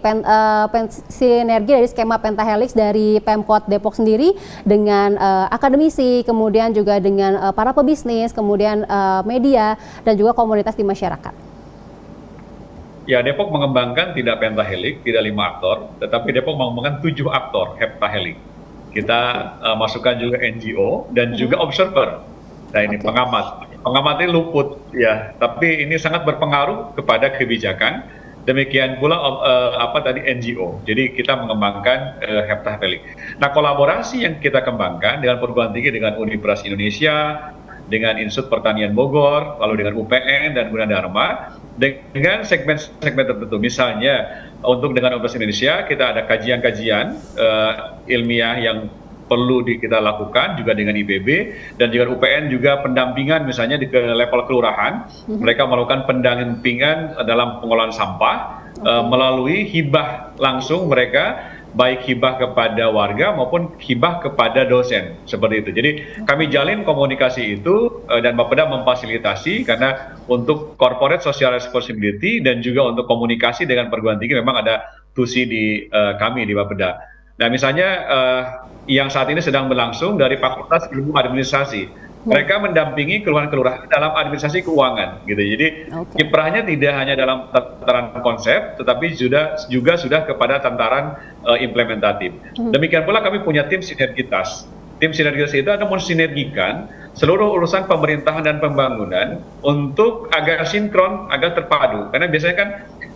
Speaker 1: sinergi dari skema pentahelix dari Pemkot Depok sendiri dengan akademisi, kemudian juga dengan para pebisnis, kemudian media, dan juga komunitas di masyarakat.
Speaker 18: Ya, Depok mengembangkan tidak pentahelix, tidak 5 aktor, tetapi Depok mengembangkan 7 aktor heptahelix. Kita masukkan juga NGO dan juga observer. Nah ini pengamat. Pengamat ini luput ya, tapi ini sangat berpengaruh kepada kebijakan. Demikian pula NGO. Jadi kita mengembangkan heptahelix. Nah kolaborasi yang kita kembangkan dengan perguruan tinggi, dengan Universitas Indonesia, dengan Institut Pertanian Bogor, lalu dengan UPN dan Gunadarma, dengan segmen-segmen tertentu. Misalnya untuk dengan Universitas Indonesia kita ada kajian-kajian ilmiah yang perlu kita lakukan juga dengan IPB, dan juga UPN juga pendampingan misalnya di level kelurahan. Mereka melakukan pendampingan dalam pengolahan sampah melalui hibah langsung mereka, baik hibah kepada warga maupun hibah kepada dosen, seperti itu. Jadi kami jalin komunikasi itu dan Bapeda memfasilitasi, karena untuk corporate social responsibility dan juga untuk komunikasi dengan perguruan tinggi memang ada tusi di kami di Bapeda. Nah misalnya yang saat ini sedang berlangsung dari Fakultas Ilmu Administrasi, mereka mendampingi kelurahan-kelurahan dalam administrasi keuangan, gitu. Jadi kiprahnya tidak hanya dalam tataran konsep, tetapi juga sudah kepada tataran implementatif. Demikian pula kami punya tim sinergitas. Tim sinergitas itu akan mensinergikan seluruh urusan pemerintahan dan pembangunan untuk agar sinkron, agar terpadu. Karena biasanya kan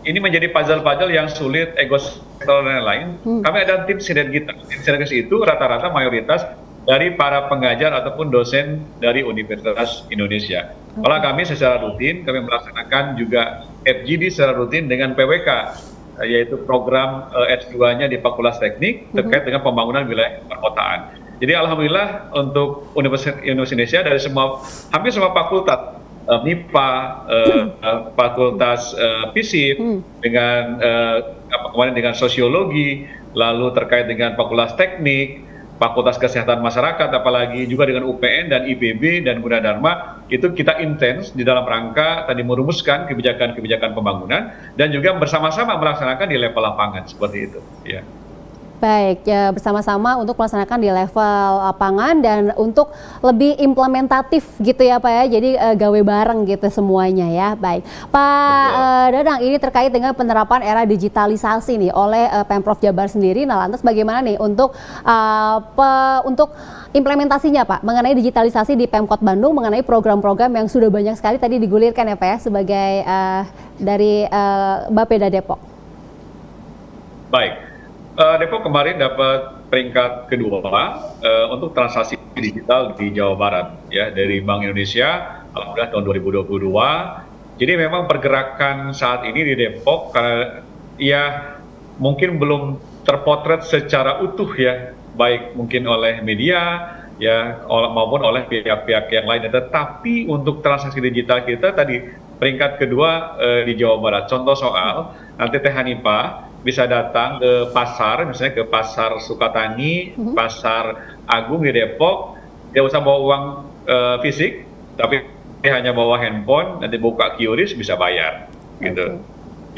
Speaker 18: ini menjadi puzzle-puzzle yang sulit, ego sektoral dan lain-lain. Kami ada tim sinergitas. Tim sinergitas itu rata-rata mayoritas dari para pengajar ataupun dosen dari Universitas Indonesia. Kalau kami secara rutin, kami melaksanakan juga FGD secara rutin dengan PWK, yaitu program S2-nya di Fakultas Teknik terkait dengan pembangunan wilayah perkotaan. Jadi alhamdulillah untuk Universitas Indonesia dari hampir semua fakultas MIPA, Fakultas FISIP, dengan kemarin dengan sosiologi, lalu terkait dengan Fakultas Teknik, Fakultas Kesehatan Masyarakat, apalagi juga dengan UPN dan IPB dan Gunadarma, itu kita intens di dalam rangka tadi merumuskan kebijakan-kebijakan pembangunan dan juga bersama-sama melaksanakan di level lapangan seperti itu. Ya.
Speaker 1: Baik, ya, bersama-sama untuk melaksanakan di level lapangan dan untuk lebih implementatif gitu ya Pak ya, jadi gawe bareng gitu semuanya ya. Baik, Pak Dadang, ini terkait dengan penerapan era digitalisasi nih oleh Pemprov Jabar sendiri. Nah lantas bagaimana nih untuk implementasinya Pak mengenai digitalisasi di Pemkot Bandung, mengenai program-program yang sudah banyak sekali tadi digulirkan ya Pak ya sebagai dari Bapeda Depok.
Speaker 18: Baik. Depok kemarin dapat peringkat kedua untuk transaksi digital di Jawa Barat ya dari Bank Indonesia, alhamdulillah tahun 2022. Jadi memang pergerakan saat ini di Depok karena ya mungkin belum terpotret secara utuh ya, baik mungkin oleh media ya maupun oleh pihak-pihak yang lain. Tetapi untuk transaksi digital kita tadi peringkat kedua di Jawa Barat. Contoh soal nanti Teh Hanifah bisa datang ke pasar, misalnya ke pasar Sukatani, pasar Agung di Depok, dia usah bawa uang fisik, tapi dia hanya bawa handphone, nanti buka QRIS bisa bayar, gitu.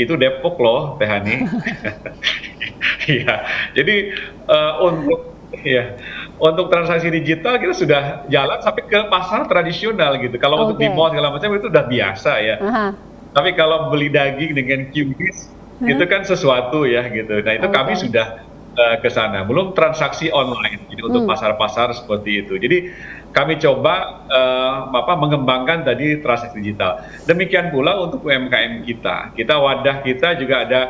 Speaker 18: Itu Depok loh, Teh Hani. Iya, jadi untuk transaksi digital kita sudah jalan sampai ke pasar tradisional gitu. Kalau untuk di mall segala macam itu udah biasa ya. Tapi kalau beli daging dengan QRIS itu kan sesuatu ya gitu. Nah itu kami sudah ke sana. Belum transaksi online. Jadi untuk pasar-pasar seperti itu. Jadi kami coba mengembangkan tadi transaksi digital. Demikian pula untuk UMKM kita. Wadah kita juga ada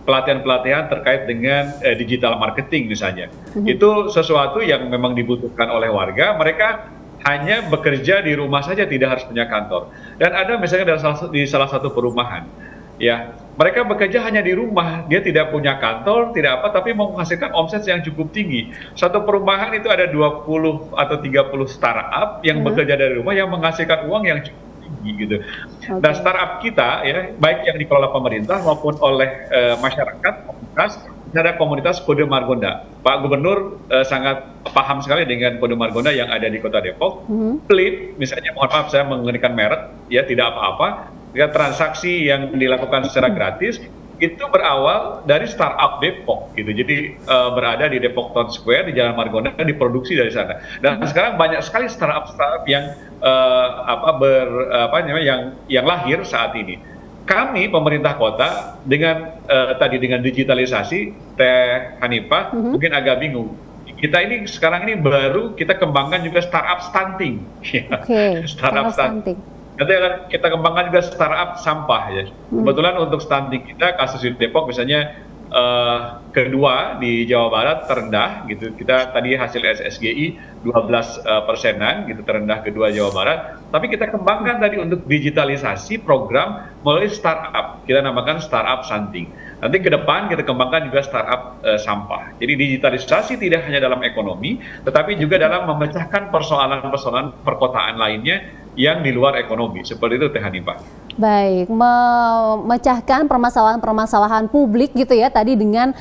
Speaker 18: pelatihan-pelatihan terkait dengan digital marketing misalnya. Itu sesuatu yang memang dibutuhkan oleh warga. Mereka hanya bekerja di rumah saja, tidak harus punya kantor. Dan ada misalnya di salah satu perumahan. Ya, mereka bekerja hanya di rumah, dia tidak punya kantor, tidak apa, tapi mau menghasilkan omset yang cukup tinggi. Satu perumahan itu ada 20 atau 30 startup yang bekerja dari rumah yang menghasilkan uang yang cukup tinggi gitu. Nah, startup kita ya, baik yang dikelola pemerintah maupun oleh masyarakat, komunitas, ada komunitas Kode Margonda. Pak Gubernur sangat paham sekali dengan Kode Margonda yang ada di Kota Depok. Pelit, misalnya, mohon maaf saya menggunakan merek, ya tidak apa-apa. Transaksi yang dilakukan secara gratis itu berawal dari startup Depok gitu. Jadi berada di Depok Town Square di Jalan Margonda, diproduksi dari sana. Dan sekarang banyak sekali startup yang yang lahir saat ini. Kami pemerintah kota dengan dengan digitalisasi, Teh Hanifah mungkin agak bingung. Kita ini sekarang ini baru kita kembangkan juga startup stunting. Startup stunting. Nanti akan kita kembangkan juga startup sampah ya. Kebetulan untuk stunting kita kasus di Depok misalnya kedua di Jawa Barat terendah gitu. Kita tadi hasil SSGI 12%-an gitu, terendah kedua Jawa Barat. Tapi kita kembangkan tadi untuk digitalisasi program melalui startup. Kita namakan startup stunting. Nanti ke depan kita kembangkan juga startup sampah. Jadi digitalisasi tidak hanya dalam ekonomi, tetapi juga dalam memecahkan persoalan-persoalan perkotaan lainnya yang di luar ekonomi. Seperti itu Teh Hanifah.
Speaker 1: Baik, memecahkan permasalahan-permasalahan publik gitu ya tadi dengan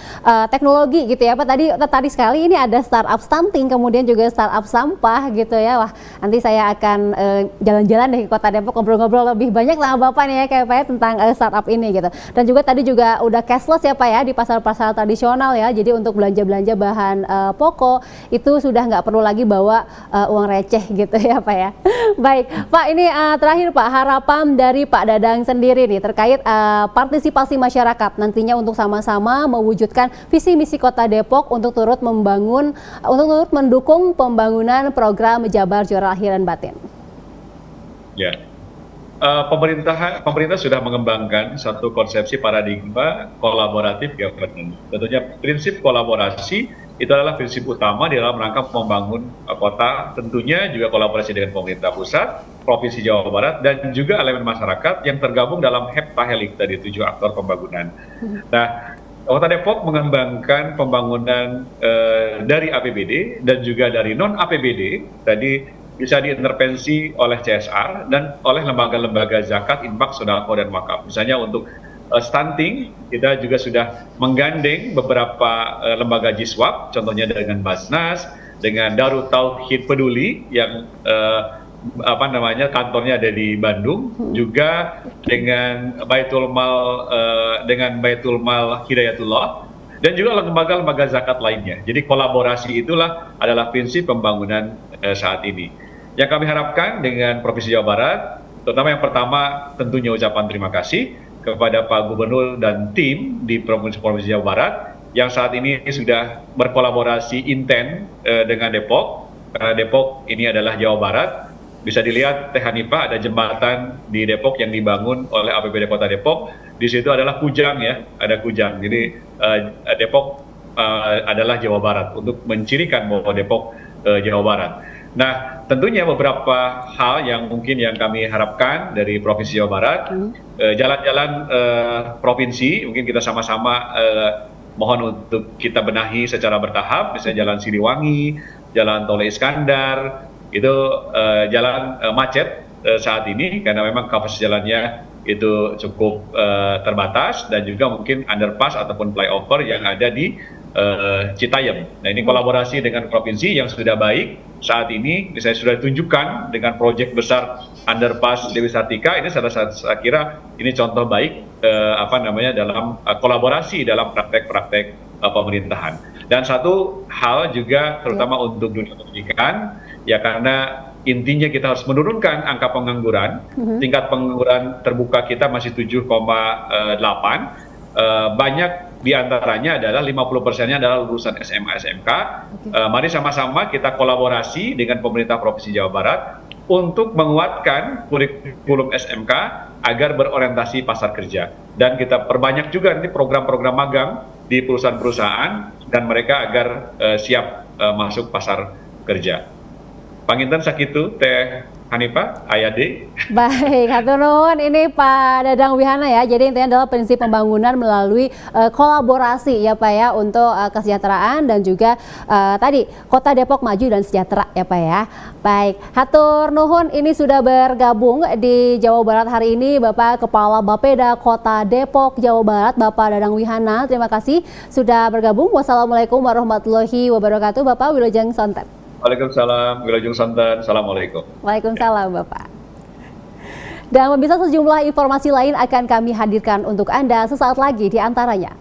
Speaker 1: teknologi gitu ya Pak. Tadi sekali ini ada startup stunting, kemudian juga startup sampah gitu ya. Wah, nanti saya akan jalan-jalan deh ke Kota Depok, ngobrol-ngobrol lebih banyak sama Bapak nih ya kayak Pak ya tentang startup ini gitu. Dan juga tadi juga udah cashless ya Pak ya di pasar-pasar tradisional ya. Jadi untuk belanja-belanja bahan pokok itu sudah nggak perlu lagi bawa uang receh gitu ya Pak ya. Baik, Pak ini terakhir Pak, harapan dari Pak Dadang sendiri nih terkait partisipasi masyarakat nantinya untuk sama-sama mewujudkan visi misi Kota Depok untuk turut mendukung pembangunan program Jabar Juara Lahir dan Batin.
Speaker 18: Ya, pemerintah sudah mengembangkan satu konsepsi paradigma kolaboratif governance. Tentunya prinsip kolaborasi itu adalah prinsip utama di dalam rangka membangun kota, tentunya juga kolaborasi dengan pemerintah pusat, Provinsi Jawa Barat, dan juga elemen masyarakat yang tergabung dalam heptahelik tadi 7 aktor pembangunan. Nah, Kota Depok mengembangkan pembangunan dari APBD dan juga dari non-APBD tadi bisa diintervensi oleh CSR dan oleh lembaga-lembaga zakat, infak, sedekah dan wakaf. Misalnya untuk stunting, kita juga sudah menggandeng beberapa lembaga jiswab, contohnya dengan Basnas, dengan Darut Tauhid Peduli yang kantornya ada di Bandung, juga dengan Baitul Mal Hidayatullah, dan juga lembaga-lembaga zakat lainnya. Jadi kolaborasi itulah adalah prinsip pembangunan saat ini. Yang kami harapkan dengan Provinsi Jawa Barat, terutama yang pertama tentunya ucapan terima kasih kepada Pak Gubernur dan tim di Provinsi Jawa Barat yang saat ini sudah berkolaborasi intens dengan Depok, karena Depok ini adalah Jawa Barat. Bisa dilihat Teh Hanifah, ada jembatan di Depok yang dibangun oleh APBD Kota Depok. Di situ adalah kujang ya, ada kujang. Jadi Depok adalah Jawa Barat untuk mencirikan bahwa Depok Jawa Barat. Nah, tentunya beberapa hal yang mungkin yang kami harapkan dari Provinsi Jawa Barat, jalan-jalan provinsi mungkin kita sama-sama mohon untuk kita benahi secara bertahap, misalnya Jalan Siliwangi, Jalan Tol Iskandar, itu jalan macet saat ini karena memang kapasitas jalannya itu cukup terbatas, dan juga mungkin underpass ataupun flyover yang ada di Citayam. Nah, ini kolaborasi dengan provinsi yang sudah baik saat ini, misalnya sudah ditunjukkan dengan proyek besar underpass Dewi Sartika. Ini saya kira ini contoh baik dalam kolaborasi dalam praktek-praktek pemerintahan. Dan satu hal juga terutama untuk dunia pendidikan, ya karena intinya kita harus menurunkan angka pengangguran. Tingkat pengangguran terbuka kita masih 7,8. Banyak diantaranya adalah 50%-nya adalah lulusan SMA SMK. Mari sama-sama kita kolaborasi dengan pemerintah Provinsi Jawa Barat untuk menguatkan kurikulum SMK agar berorientasi pasar kerja, dan kita perbanyak juga nanti program-program magang di perusahaan-perusahaan dan mereka agar siap masuk pasar kerja. Panginten sakitu Teh Hanifah, Ayade.
Speaker 1: Baik, hatur nuhun. Ini Pak Dadang Wihana ya. Jadi intinya adalah prinsip pembangunan melalui kolaborasi ya Pak ya, untuk kesejahteraan dan juga tadi Kota Depok maju dan sejahtera ya Pak ya. Baik, hatur nuhun. Ini sudah bergabung di Jawa Barat hari ini Bapak Kepala Bapeda Kota Depok Jawa Barat, Bapak Dadang Wihana. Terima kasih sudah bergabung. Wassalamualaikum warahmatullahi wabarakatuh. Bapak Wilujeng Sonten.
Speaker 18: Waalaikumsalam, Wilujeng Sonten. Assalamualaikum.
Speaker 1: Waalaikumsalam Bapak. Dan pemirsa, sejumlah informasi lain akan kami hadirkan untuk Anda sesaat lagi, di antaranya.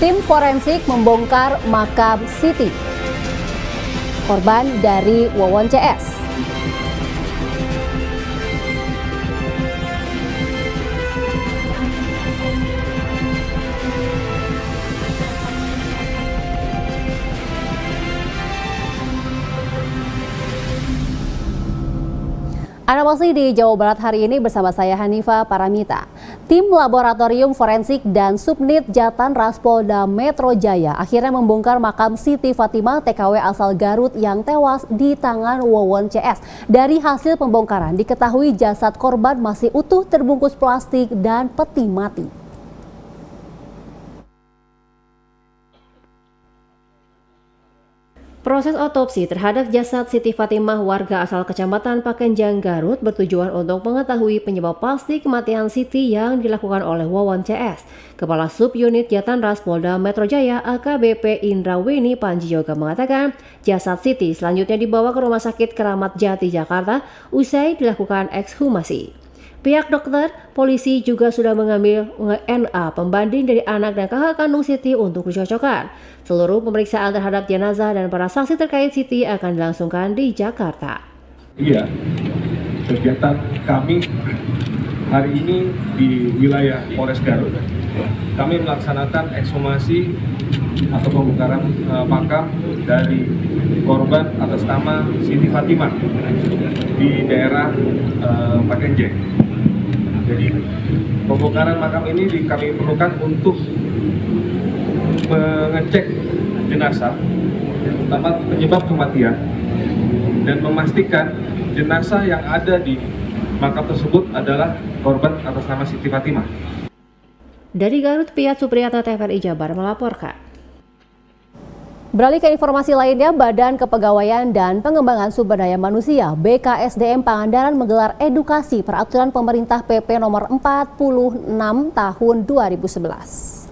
Speaker 1: Tim forensik membongkar makam Siti, korban dari Wawon CS. Anda masih di Jawa Barat hari ini bersama saya Hanifah Paramita. Tim Laboratorium Forensik dan Subnit Jatan Ras Polda Metro Jaya akhirnya membongkar makam Siti Fatimah TKW asal Garut yang tewas di tangan Wawon CS. Dari hasil pembongkaran diketahui jasad korban masih utuh terbungkus plastik dan peti mati. Proses otopsi terhadap jasad Siti Fatimah warga asal Kecamatan Pakenjang, Garut bertujuan untuk mengetahui penyebab pasti kematian Siti yang dilakukan oleh Wawon CS. Kepala Subunit Jatan Ras Polda Metro Jaya AKBP Indraweni Panji Yoga mengatakan jasad Siti selanjutnya dibawa ke Rumah Sakit Keramat Jati Jakarta usai dilakukan ekshumasi. Pihak dokter, polisi juga sudah mengambil DNA pembanding dari anak dan kakak kandung Siti untuk dicocokkan. Seluruh pemeriksaan terhadap jenazah dan para saksi terkait Siti akan dilangsungkan di Jakarta.
Speaker 19: Iya, kegiatan kami hari ini di wilayah Polres Garut, kami melaksanakan ekshumasi atau pembongkaran makam dari korban atas nama Siti Fatimah di daerah Pakenjeng. Jadi pembongkaran makam ini kami perlukan untuk mengecek jenazah, terutama penyebab kematian, dan memastikan jenazah yang ada di makam tersebut adalah korban atas nama Siti Fatimah.
Speaker 1: Dari Garut, Piat Supriyatna TVRI Jabar melaporkan. Beralih ke informasi lainnya, Badan Kepegawaian dan Pengembangan Sumber Daya Manusia BKSDM Pangandaran menggelar edukasi peraturan pemerintah PP nomor 46 tahun 2011.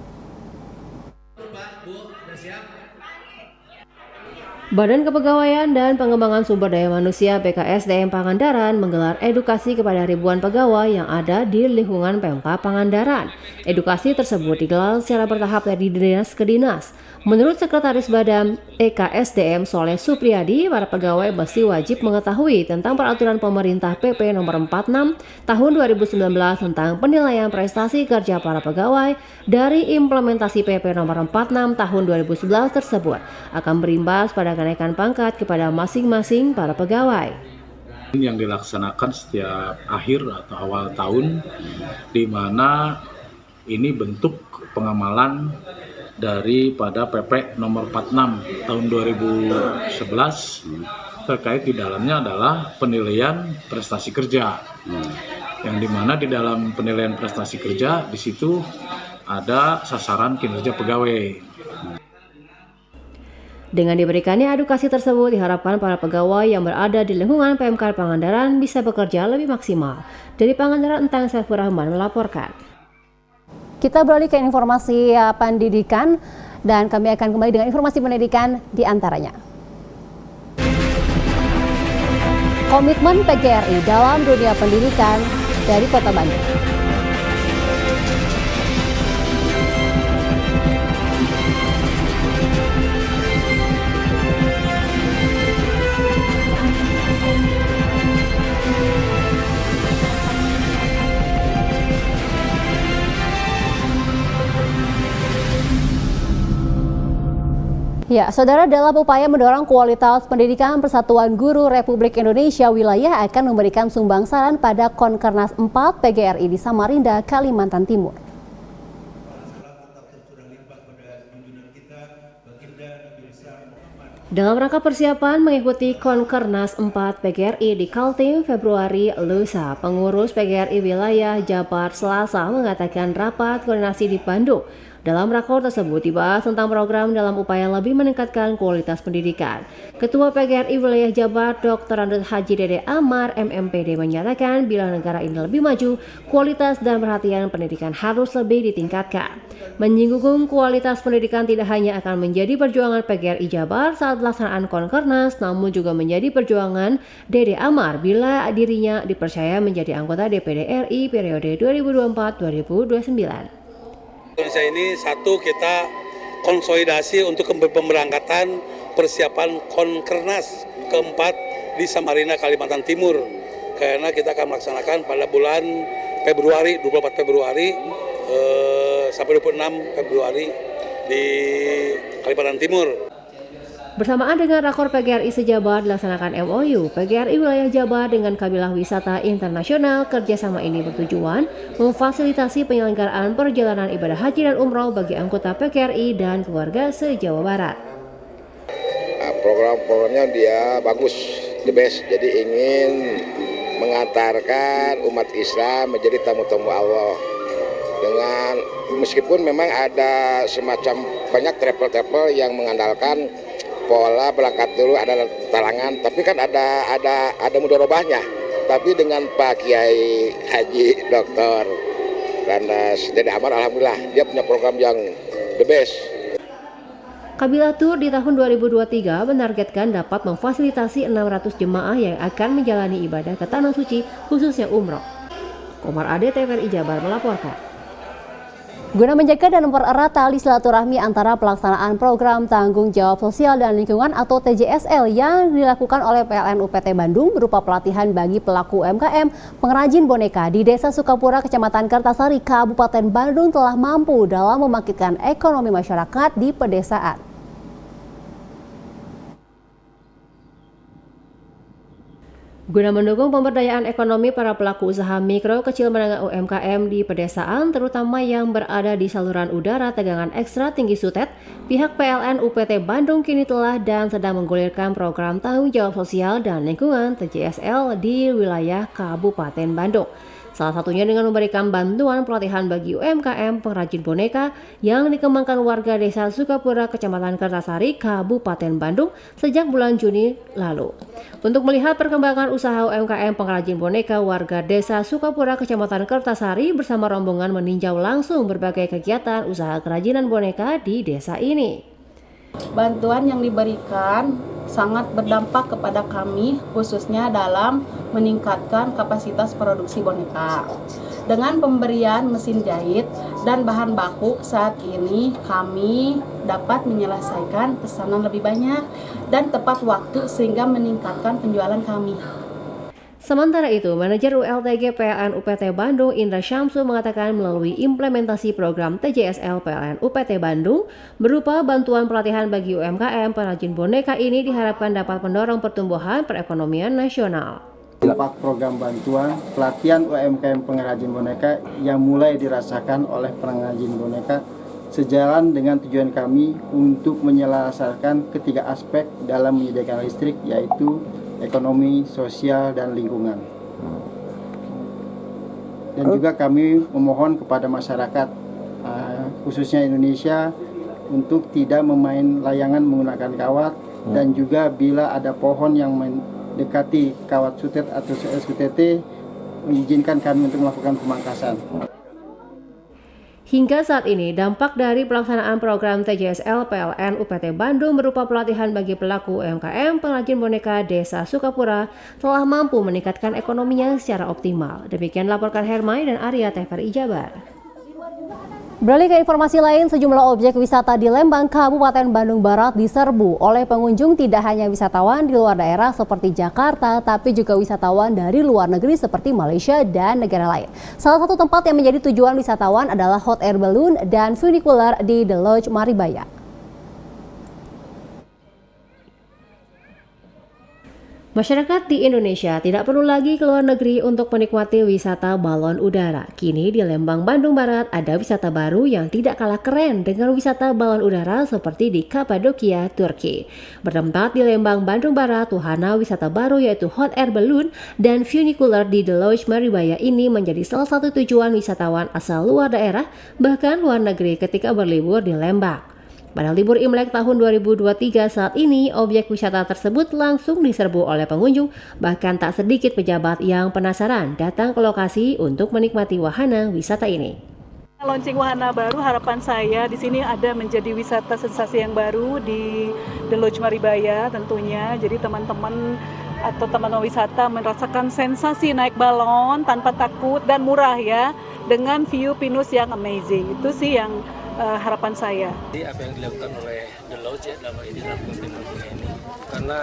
Speaker 1: Badan Kepegawaian dan Pengembangan Sumber Daya Manusia BKSDM Pangandaran menggelar edukasi kepada ribuan pegawai yang ada di lingkungan Pemkab Pangandaran. Edukasi tersebut digelar secara bertahap dari dinas ke dinas. Menurut Sekretaris Badan EKSDM Soleh Supriyadi, para pegawai mesti wajib mengetahui tentang peraturan pemerintah PP nomor 46 tahun 2019 tentang penilaian prestasi kerja para pegawai. Dari implementasi PP nomor 46 tahun 2011 tersebut akan berimbas pada kenaikan pangkat kepada masing-masing para pegawai.
Speaker 20: Yang dilaksanakan setiap akhir atau awal tahun, di mana ini bentuk pengamalan daripada PP nomor 46 tahun 2011 terkait di dalamnya adalah penilaian prestasi kerja. Yang dimana di dalam penilaian prestasi kerja di situ ada sasaran kinerja pegawai.
Speaker 1: Dengan diberikannya edukasi tersebut, diharapkan para pegawai yang berada di lingkungan PMK Pangandaran bisa bekerja lebih maksimal. Dari Pangandaran, Entang Saifur Rahman melaporkan. Kita beralih ke informasi pendidikan dan kami akan kembali dengan informasi pendidikan di antaranya. Komitmen PGRI dalam dunia pendidikan dari Kota Bandung. Ya, saudara, dalam upaya mendorong kualitas pendidikan, Persatuan Guru Republik Indonesia Wilayah akan memberikan sumbangsaran pada Konkernas 4 PGRI di Samarinda, Kalimantan Timur. Dalam rangka persiapan mengikuti Konkernas 4 PGRI di Kaltim Februari lusa, pengurus PGRI Wilayah Jabar Selasa mengatakan rapat koordinasi di Bandung. Dalam rakor tersebut dibahas tentang program dalam upaya lebih meningkatkan kualitas pendidikan. Ketua PGRI Wilayah Jabar Dr. Andes Haji Dede Amar MMPD menyatakan bila negara ini lebih maju, kualitas dan perhatian pendidikan harus lebih ditingkatkan. Menyinggung kualitas pendidikan tidak hanya akan menjadi perjuangan PGRI Jabar saat pelaksanaan Konkernas, namun juga menjadi perjuangan Dede Amar bila dirinya dipercaya menjadi anggota DPD RI periode 2024-2029.
Speaker 21: Indonesia ini satu, kita konsolidasi untuk pemberangkatan persiapan Konkernas keempat di Samarinda, Kalimantan Timur, karena kita akan melaksanakan pada bulan Februari, 24 Februari sampai 26 Februari di Kalimantan Timur.
Speaker 1: Bersamaan dengan rakor PGRI sejabar dilaksanakan MOU, PGRI Wilayah Jabar dengan Kabilah Wisata Internasional. Kerjasama ini bertujuan memfasilitasi penyelenggaraan perjalanan ibadah haji dan umroh bagi anggota PGRI dan keluarga se-Jawa Barat.
Speaker 22: Program-programnya dia bagus, the best. Jadi ingin mengantarkan umat Islam menjadi tamu-tamu Allah. Dengan meskipun memang ada semacam banyak travel-travel yang mengandalkan pola berangkat dulu ada talangan, tapi kan ada mudorobahnya. Tapi dengan Pak Kiai Haji Dr. Andes Dede Amar, alhamdulillah dia punya program yang the best.
Speaker 1: Kabilah Tour di tahun 2023 menargetkan dapat memfasilitasi 600 jemaah yang akan menjalani ibadah ke Tanah Suci, khususnya umroh. Komar Ade, TVRI Jabar melaporkan. Guna menjaga dan mempererat tali silaturahmi antara pelaksanaan program tanggung jawab sosial dan lingkungan atau TJSL yang dilakukan oleh PLN UPT Bandung berupa pelatihan bagi pelaku UMKM pengrajin boneka di Desa Sukapura, Kecamatan Kertasari, Kabupaten Bandung telah mampu dalam membangkitkan ekonomi masyarakat di pedesaan. Guna mendukung pemberdayaan ekonomi para pelaku usaha mikro, kecil, menengah UMKM di pedesaan, terutama yang berada di saluran udara tegangan ekstra tinggi Sutet, pihak PLN UPT Bandung kini telah dan sedang menggulirkan program tanggung jawab sosial dan lingkungan TJSL di wilayah Kabupaten Bandung. Salah satunya dengan memberikan bantuan pelatihan bagi UMKM pengrajin boneka yang dikembangkan warga Desa Sukapura, Kecamatan Kertasari, Kabupaten Bandung sejak bulan Juni lalu. Untuk melihat perkembangan usaha UMKM pengrajin boneka, warga Desa Sukapura, Kecamatan Kertasari bersama rombongan meninjau langsung berbagai kegiatan usaha kerajinan boneka di desa ini.
Speaker 2: Bantuan yang diberikan sangat berdampak kepada kami, khususnya dalam meningkatkan kapasitas produksi boneka. Dengan pemberian mesin jahit dan bahan baku, saat ini kami dapat menyelesaikan pesanan lebih banyak dan tepat waktu sehingga meningkatkan penjualan kami.
Speaker 1: Sementara itu, manajer ULTG PLN UPT Bandung Indra Syamsu mengatakan melalui implementasi program TJSL PLN UPT Bandung berupa bantuan pelatihan bagi UMKM pengrajin boneka ini diharapkan dapat mendorong pertumbuhan perekonomian nasional.
Speaker 3: Dampak program bantuan pelatihan UMKM pengrajin boneka yang mulai dirasakan oleh pengrajin boneka sejalan dengan tujuan kami untuk menyelesaikan ketiga aspek dalam menyediakan listrik, yaitu ekonomi, sosial, dan lingkungan. Dan juga kami memohon kepada masyarakat, khususnya Indonesia, untuk tidak memain layangan menggunakan kawat, dan juga bila ada pohon yang mendekati kawat sutet atau SUTT, mengizinkan kami untuk melakukan pemangkasan.
Speaker 1: Hingga saat ini, dampak dari pelaksanaan program TJSL PLN UPT Bandung berupa pelatihan bagi pelaku UMKM pengrajin boneka Desa Sukapura telah mampu meningkatkan ekonominya secara optimal. Demikian laporkan Hermai dan Arya TVRI Jabar. Beralih ke informasi lain, sejumlah objek wisata di Lembang, Kabupaten Bandung Barat diserbu oleh pengunjung tidak hanya wisatawan di luar daerah seperti Jakarta, tapi juga wisatawan dari luar negeri seperti Malaysia dan negara lain. Salah satu tempat yang menjadi tujuan wisatawan adalah hot air balloon dan funicular di The Lodge Maribaya. Masyarakat di Indonesia tidak perlu lagi ke luar negeri untuk menikmati wisata balon udara. Kini di Lembang, Bandung Barat ada wisata baru yang tidak kalah keren dengan wisata balon udara seperti di Kapadokia, Turki. Bertempat di Lembang, Bandung Barat, wahana wisata baru yaitu hot air balloon dan funicular di The Lodge Maribaya ini menjadi salah satu tujuan wisatawan asal luar daerah bahkan luar negeri ketika berlibur di Lembang. Pada libur Imlek tahun 2023 saat ini, objek wisata tersebut langsung diserbu oleh pengunjung, bahkan tak sedikit pejabat yang penasaran datang ke lokasi untuk menikmati wahana wisata ini.
Speaker 23: Launching wahana baru, harapan saya di sini ada menjadi wisata sensasi yang baru di The Lodge Maribaya tentunya. Jadi teman-teman atau teman-teman wisata merasakan sensasi naik balon tanpa takut dan murah ya, dengan view pinus yang amazing. Itu sih yang harapan saya.
Speaker 24: Apa yang dilakukan oleh The Lodge ya, dalam ini dalam konten ini, karena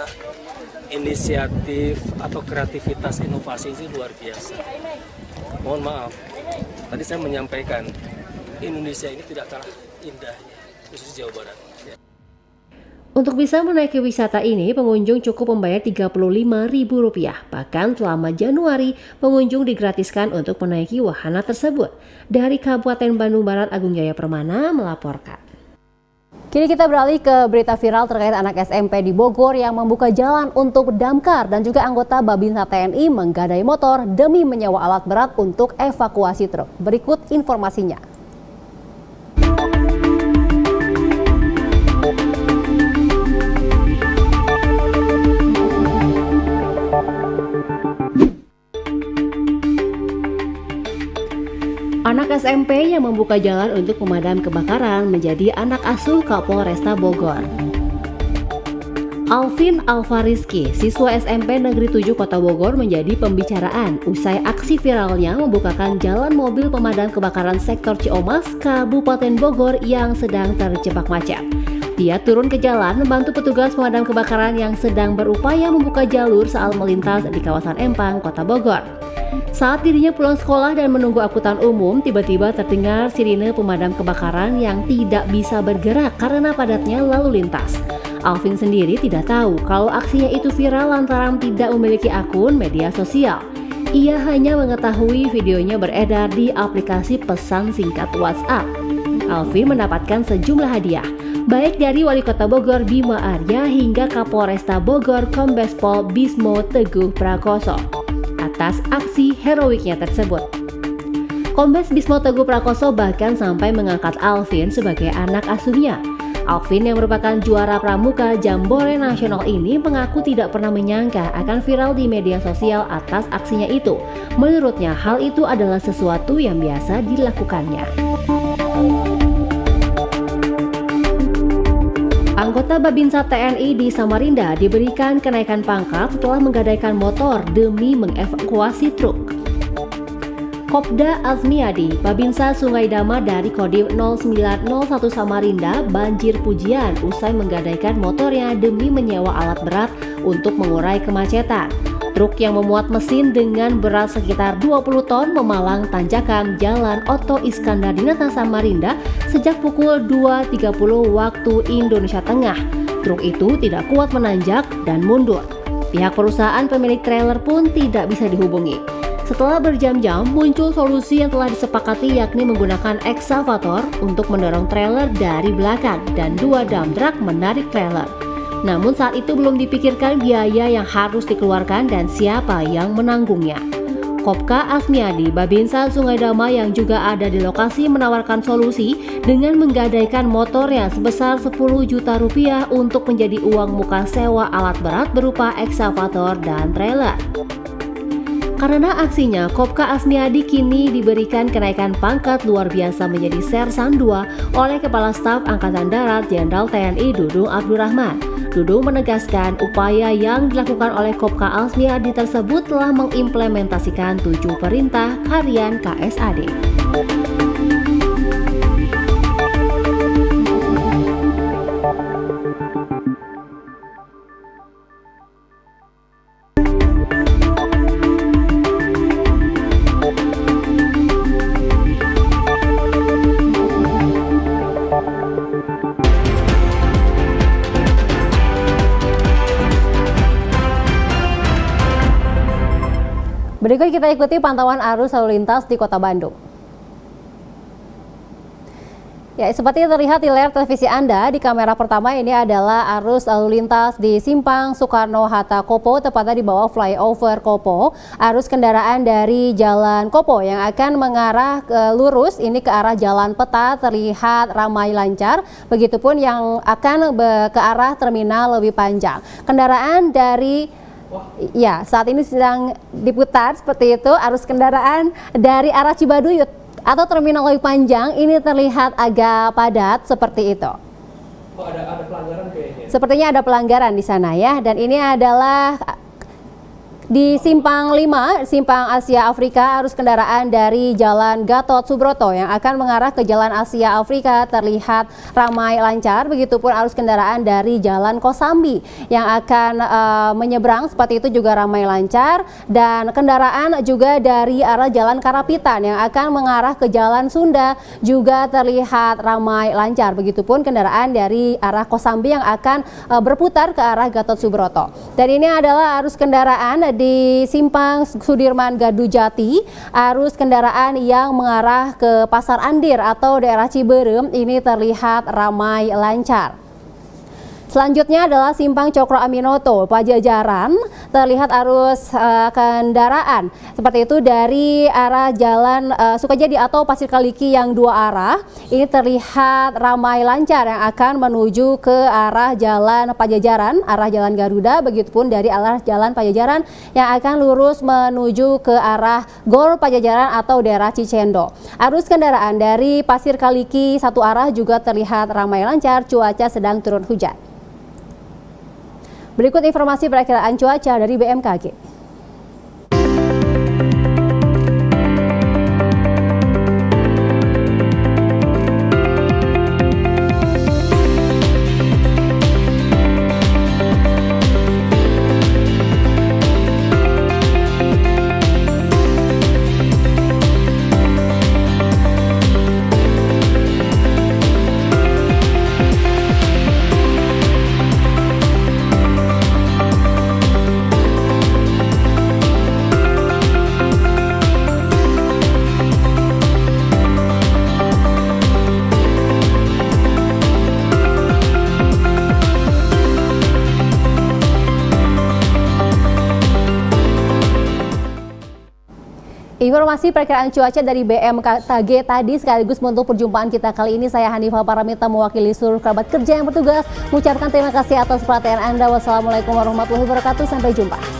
Speaker 24: inisiatif atau kreativitas inovasi ini luar biasa. Mohon maaf, tadi saya menyampaikan Indonesia ini tidak kalah indahnya, khususnya Jawa Barat.
Speaker 1: Untuk bisa menaiki wisata ini, pengunjung cukup membayar Rp35.000. Bahkan selama Januari, pengunjung digratiskan untuk menaiki wahana tersebut. Dari Kabupaten Bandung Barat, Agung Jaya Permana melaporkan. Kini kita beralih ke berita viral terkait anak SMP di Bogor yang membuka jalan untuk damkar dan juga anggota Babinsa TNI menggadai motor demi menyewa alat berat untuk evakuasi truk. Berikut informasinya. Anak SMP yang membuka jalan untuk pemadam kebakaran menjadi anak asuh Kapolresta Bogor. Alvin Alfariski, siswa SMP Negeri 7 Kota Bogor menjadi pembicaraan usai aksi viralnya membukakan jalan mobil pemadam kebakaran sektor Ciomas, Kabupaten Bogor yang sedang terjebak macet. Dia turun ke jalan membantu petugas pemadam kebakaran yang sedang berupaya membuka jalur saat melintas di kawasan Empang, Kota Bogor. Saat dirinya pulang sekolah dan menunggu angkutan umum, tiba-tiba terdengar sirine pemadam kebakaran yang tidak bisa bergerak karena padatnya lalu lintas. Alvin sendiri tidak tahu kalau aksinya itu viral lantaran tidak memiliki akun media sosial. Ia hanya mengetahui videonya beredar di aplikasi pesan singkat WhatsApp. Alvin mendapatkan sejumlah hadiah, baik dari Wali Kota Bogor Bima Arya hingga Kapolresta Bogor Kombes Pol Bismo Teguh Prakoso atas aksi heroiknya tersebut. Kombes Bismo Teguh Prakoso bahkan sampai mengangkat Alvin sebagai anak asuhnya. Alvin yang merupakan juara pramuka Jambore Nasional ini mengaku tidak pernah menyangka akan viral di media sosial atas aksinya itu. Menurutnya hal itu adalah sesuatu yang biasa dilakukannya. Anggota Babinsa TNI di Samarinda diberikan kenaikan pangkat setelah menggadaikan motor demi mengevakuasi truk. Kopda Azmiadi, Babinsa Sungai Dama dari Kodim 0901 Samarinda banjir pujian usai menggadaikan motornya demi menyewa alat berat untuk mengurai kemacetan. Truk yang memuat mesin dengan berat sekitar 20 ton memalang tanjakan Jalan Otto Iskandar di Nata Samarinda sejak pukul 2.30 waktu Indonesia Tengah. Truk itu tidak kuat menanjak dan mundur. Pihak perusahaan pemilik trailer pun tidak bisa dihubungi. Setelah berjam-jam, muncul solusi yang telah disepakati yakni menggunakan eksavator untuk mendorong trailer dari belakang dan 2 dump truck menarik trailer. Namun saat itu belum dipikirkan biaya yang harus dikeluarkan dan siapa yang menanggungnya. Kopka Azmiadi, Babinsa Sungai Dama yang juga ada di lokasi menawarkan solusi dengan menggadaikan motornya sebesar 10 juta rupiah untuk menjadi uang muka sewa alat berat berupa eksavator dan trailer. Karena aksinya, Kopka Azmiadi kini diberikan kenaikan pangkat luar biasa menjadi Sersan 2 oleh Kepala Staf Angkatan Darat Jenderal TNI Dudung Abdurrahman. Dudung menegaskan upaya yang dilakukan oleh Kopka Azmiadi tersebut telah mengimplementasikan 7 perintah harian KSAD. Berikut kita ikuti pantauan arus lalu lintas di Kota Bandung. Ya, seperti yang terlihat di layar televisi Anda, di kamera pertama ini adalah arus lalu lintas di Simpang Soekarno-Hatta Kopo, tepatnya di bawah flyover Kopo. Arus kendaraan dari Jalan Kopo yang akan mengarah lurus ini ke arah Jalan Peta terlihat ramai lancar. Begitupun yang akan ke arah terminal Leuwi Panjang. Kendaraan dari saat ini sedang diputar seperti itu. Arus kendaraan dari arah Cibaduyut atau terminal Leuwi Panjang ini terlihat agak padat seperti itu. Ada pelanggaran kayaknya. Sepertinya ada pelanggaran di sana ya, dan ini adalah di Simpang 5, Simpang Asia Afrika, arus kendaraan dari Jalan Gatot Subroto yang akan mengarah ke Jalan Asia Afrika terlihat ramai lancar. Begitupun arus kendaraan dari Jalan Kosambi yang akan menyeberang seperti itu juga ramai lancar. Dan kendaraan juga dari arah Jalan Karapitan yang akan mengarah ke Jalan Sunda juga terlihat ramai lancar. Begitupun kendaraan dari arah Kosambi yang akan berputar ke arah Gatot Subroto. Dan ini adalah arus kendaraan di Simpang Sudirman Gadujati, arus kendaraan yang mengarah ke Pasar Andir atau daerah Ciberem ini terlihat ramai lancar. Selanjutnya adalah Simpang Cokro Aminoto, Pajajaran, terlihat arus kendaraan seperti itu dari arah Jalan Sukajadi atau Pasir Kaliki yang 2 arah. Ini terlihat ramai lancar yang akan menuju ke arah Jalan Pajajaran, arah Jalan Garuda. Begitupun dari arah Jalan Pajajaran yang akan lurus menuju ke arah Gor Pajajaran atau daerah Cicendo. Arus kendaraan dari Pasir Kaliki 1 arah juga terlihat ramai lancar, cuaca sedang turun hujan. Berikut informasi perakiraan cuaca dari BMKG. Informasi perkiraan cuaca dari BMKG tadi sekaligus menutup perjumpaan kita kali ini. Saya Hanifah Paramita mewakili seluruh kerabat kerja yang bertugas mengucapkan terima kasih atas perhatian Anda. Wassalamualaikum warahmatullahi wabarakatuh. Sampai jumpa.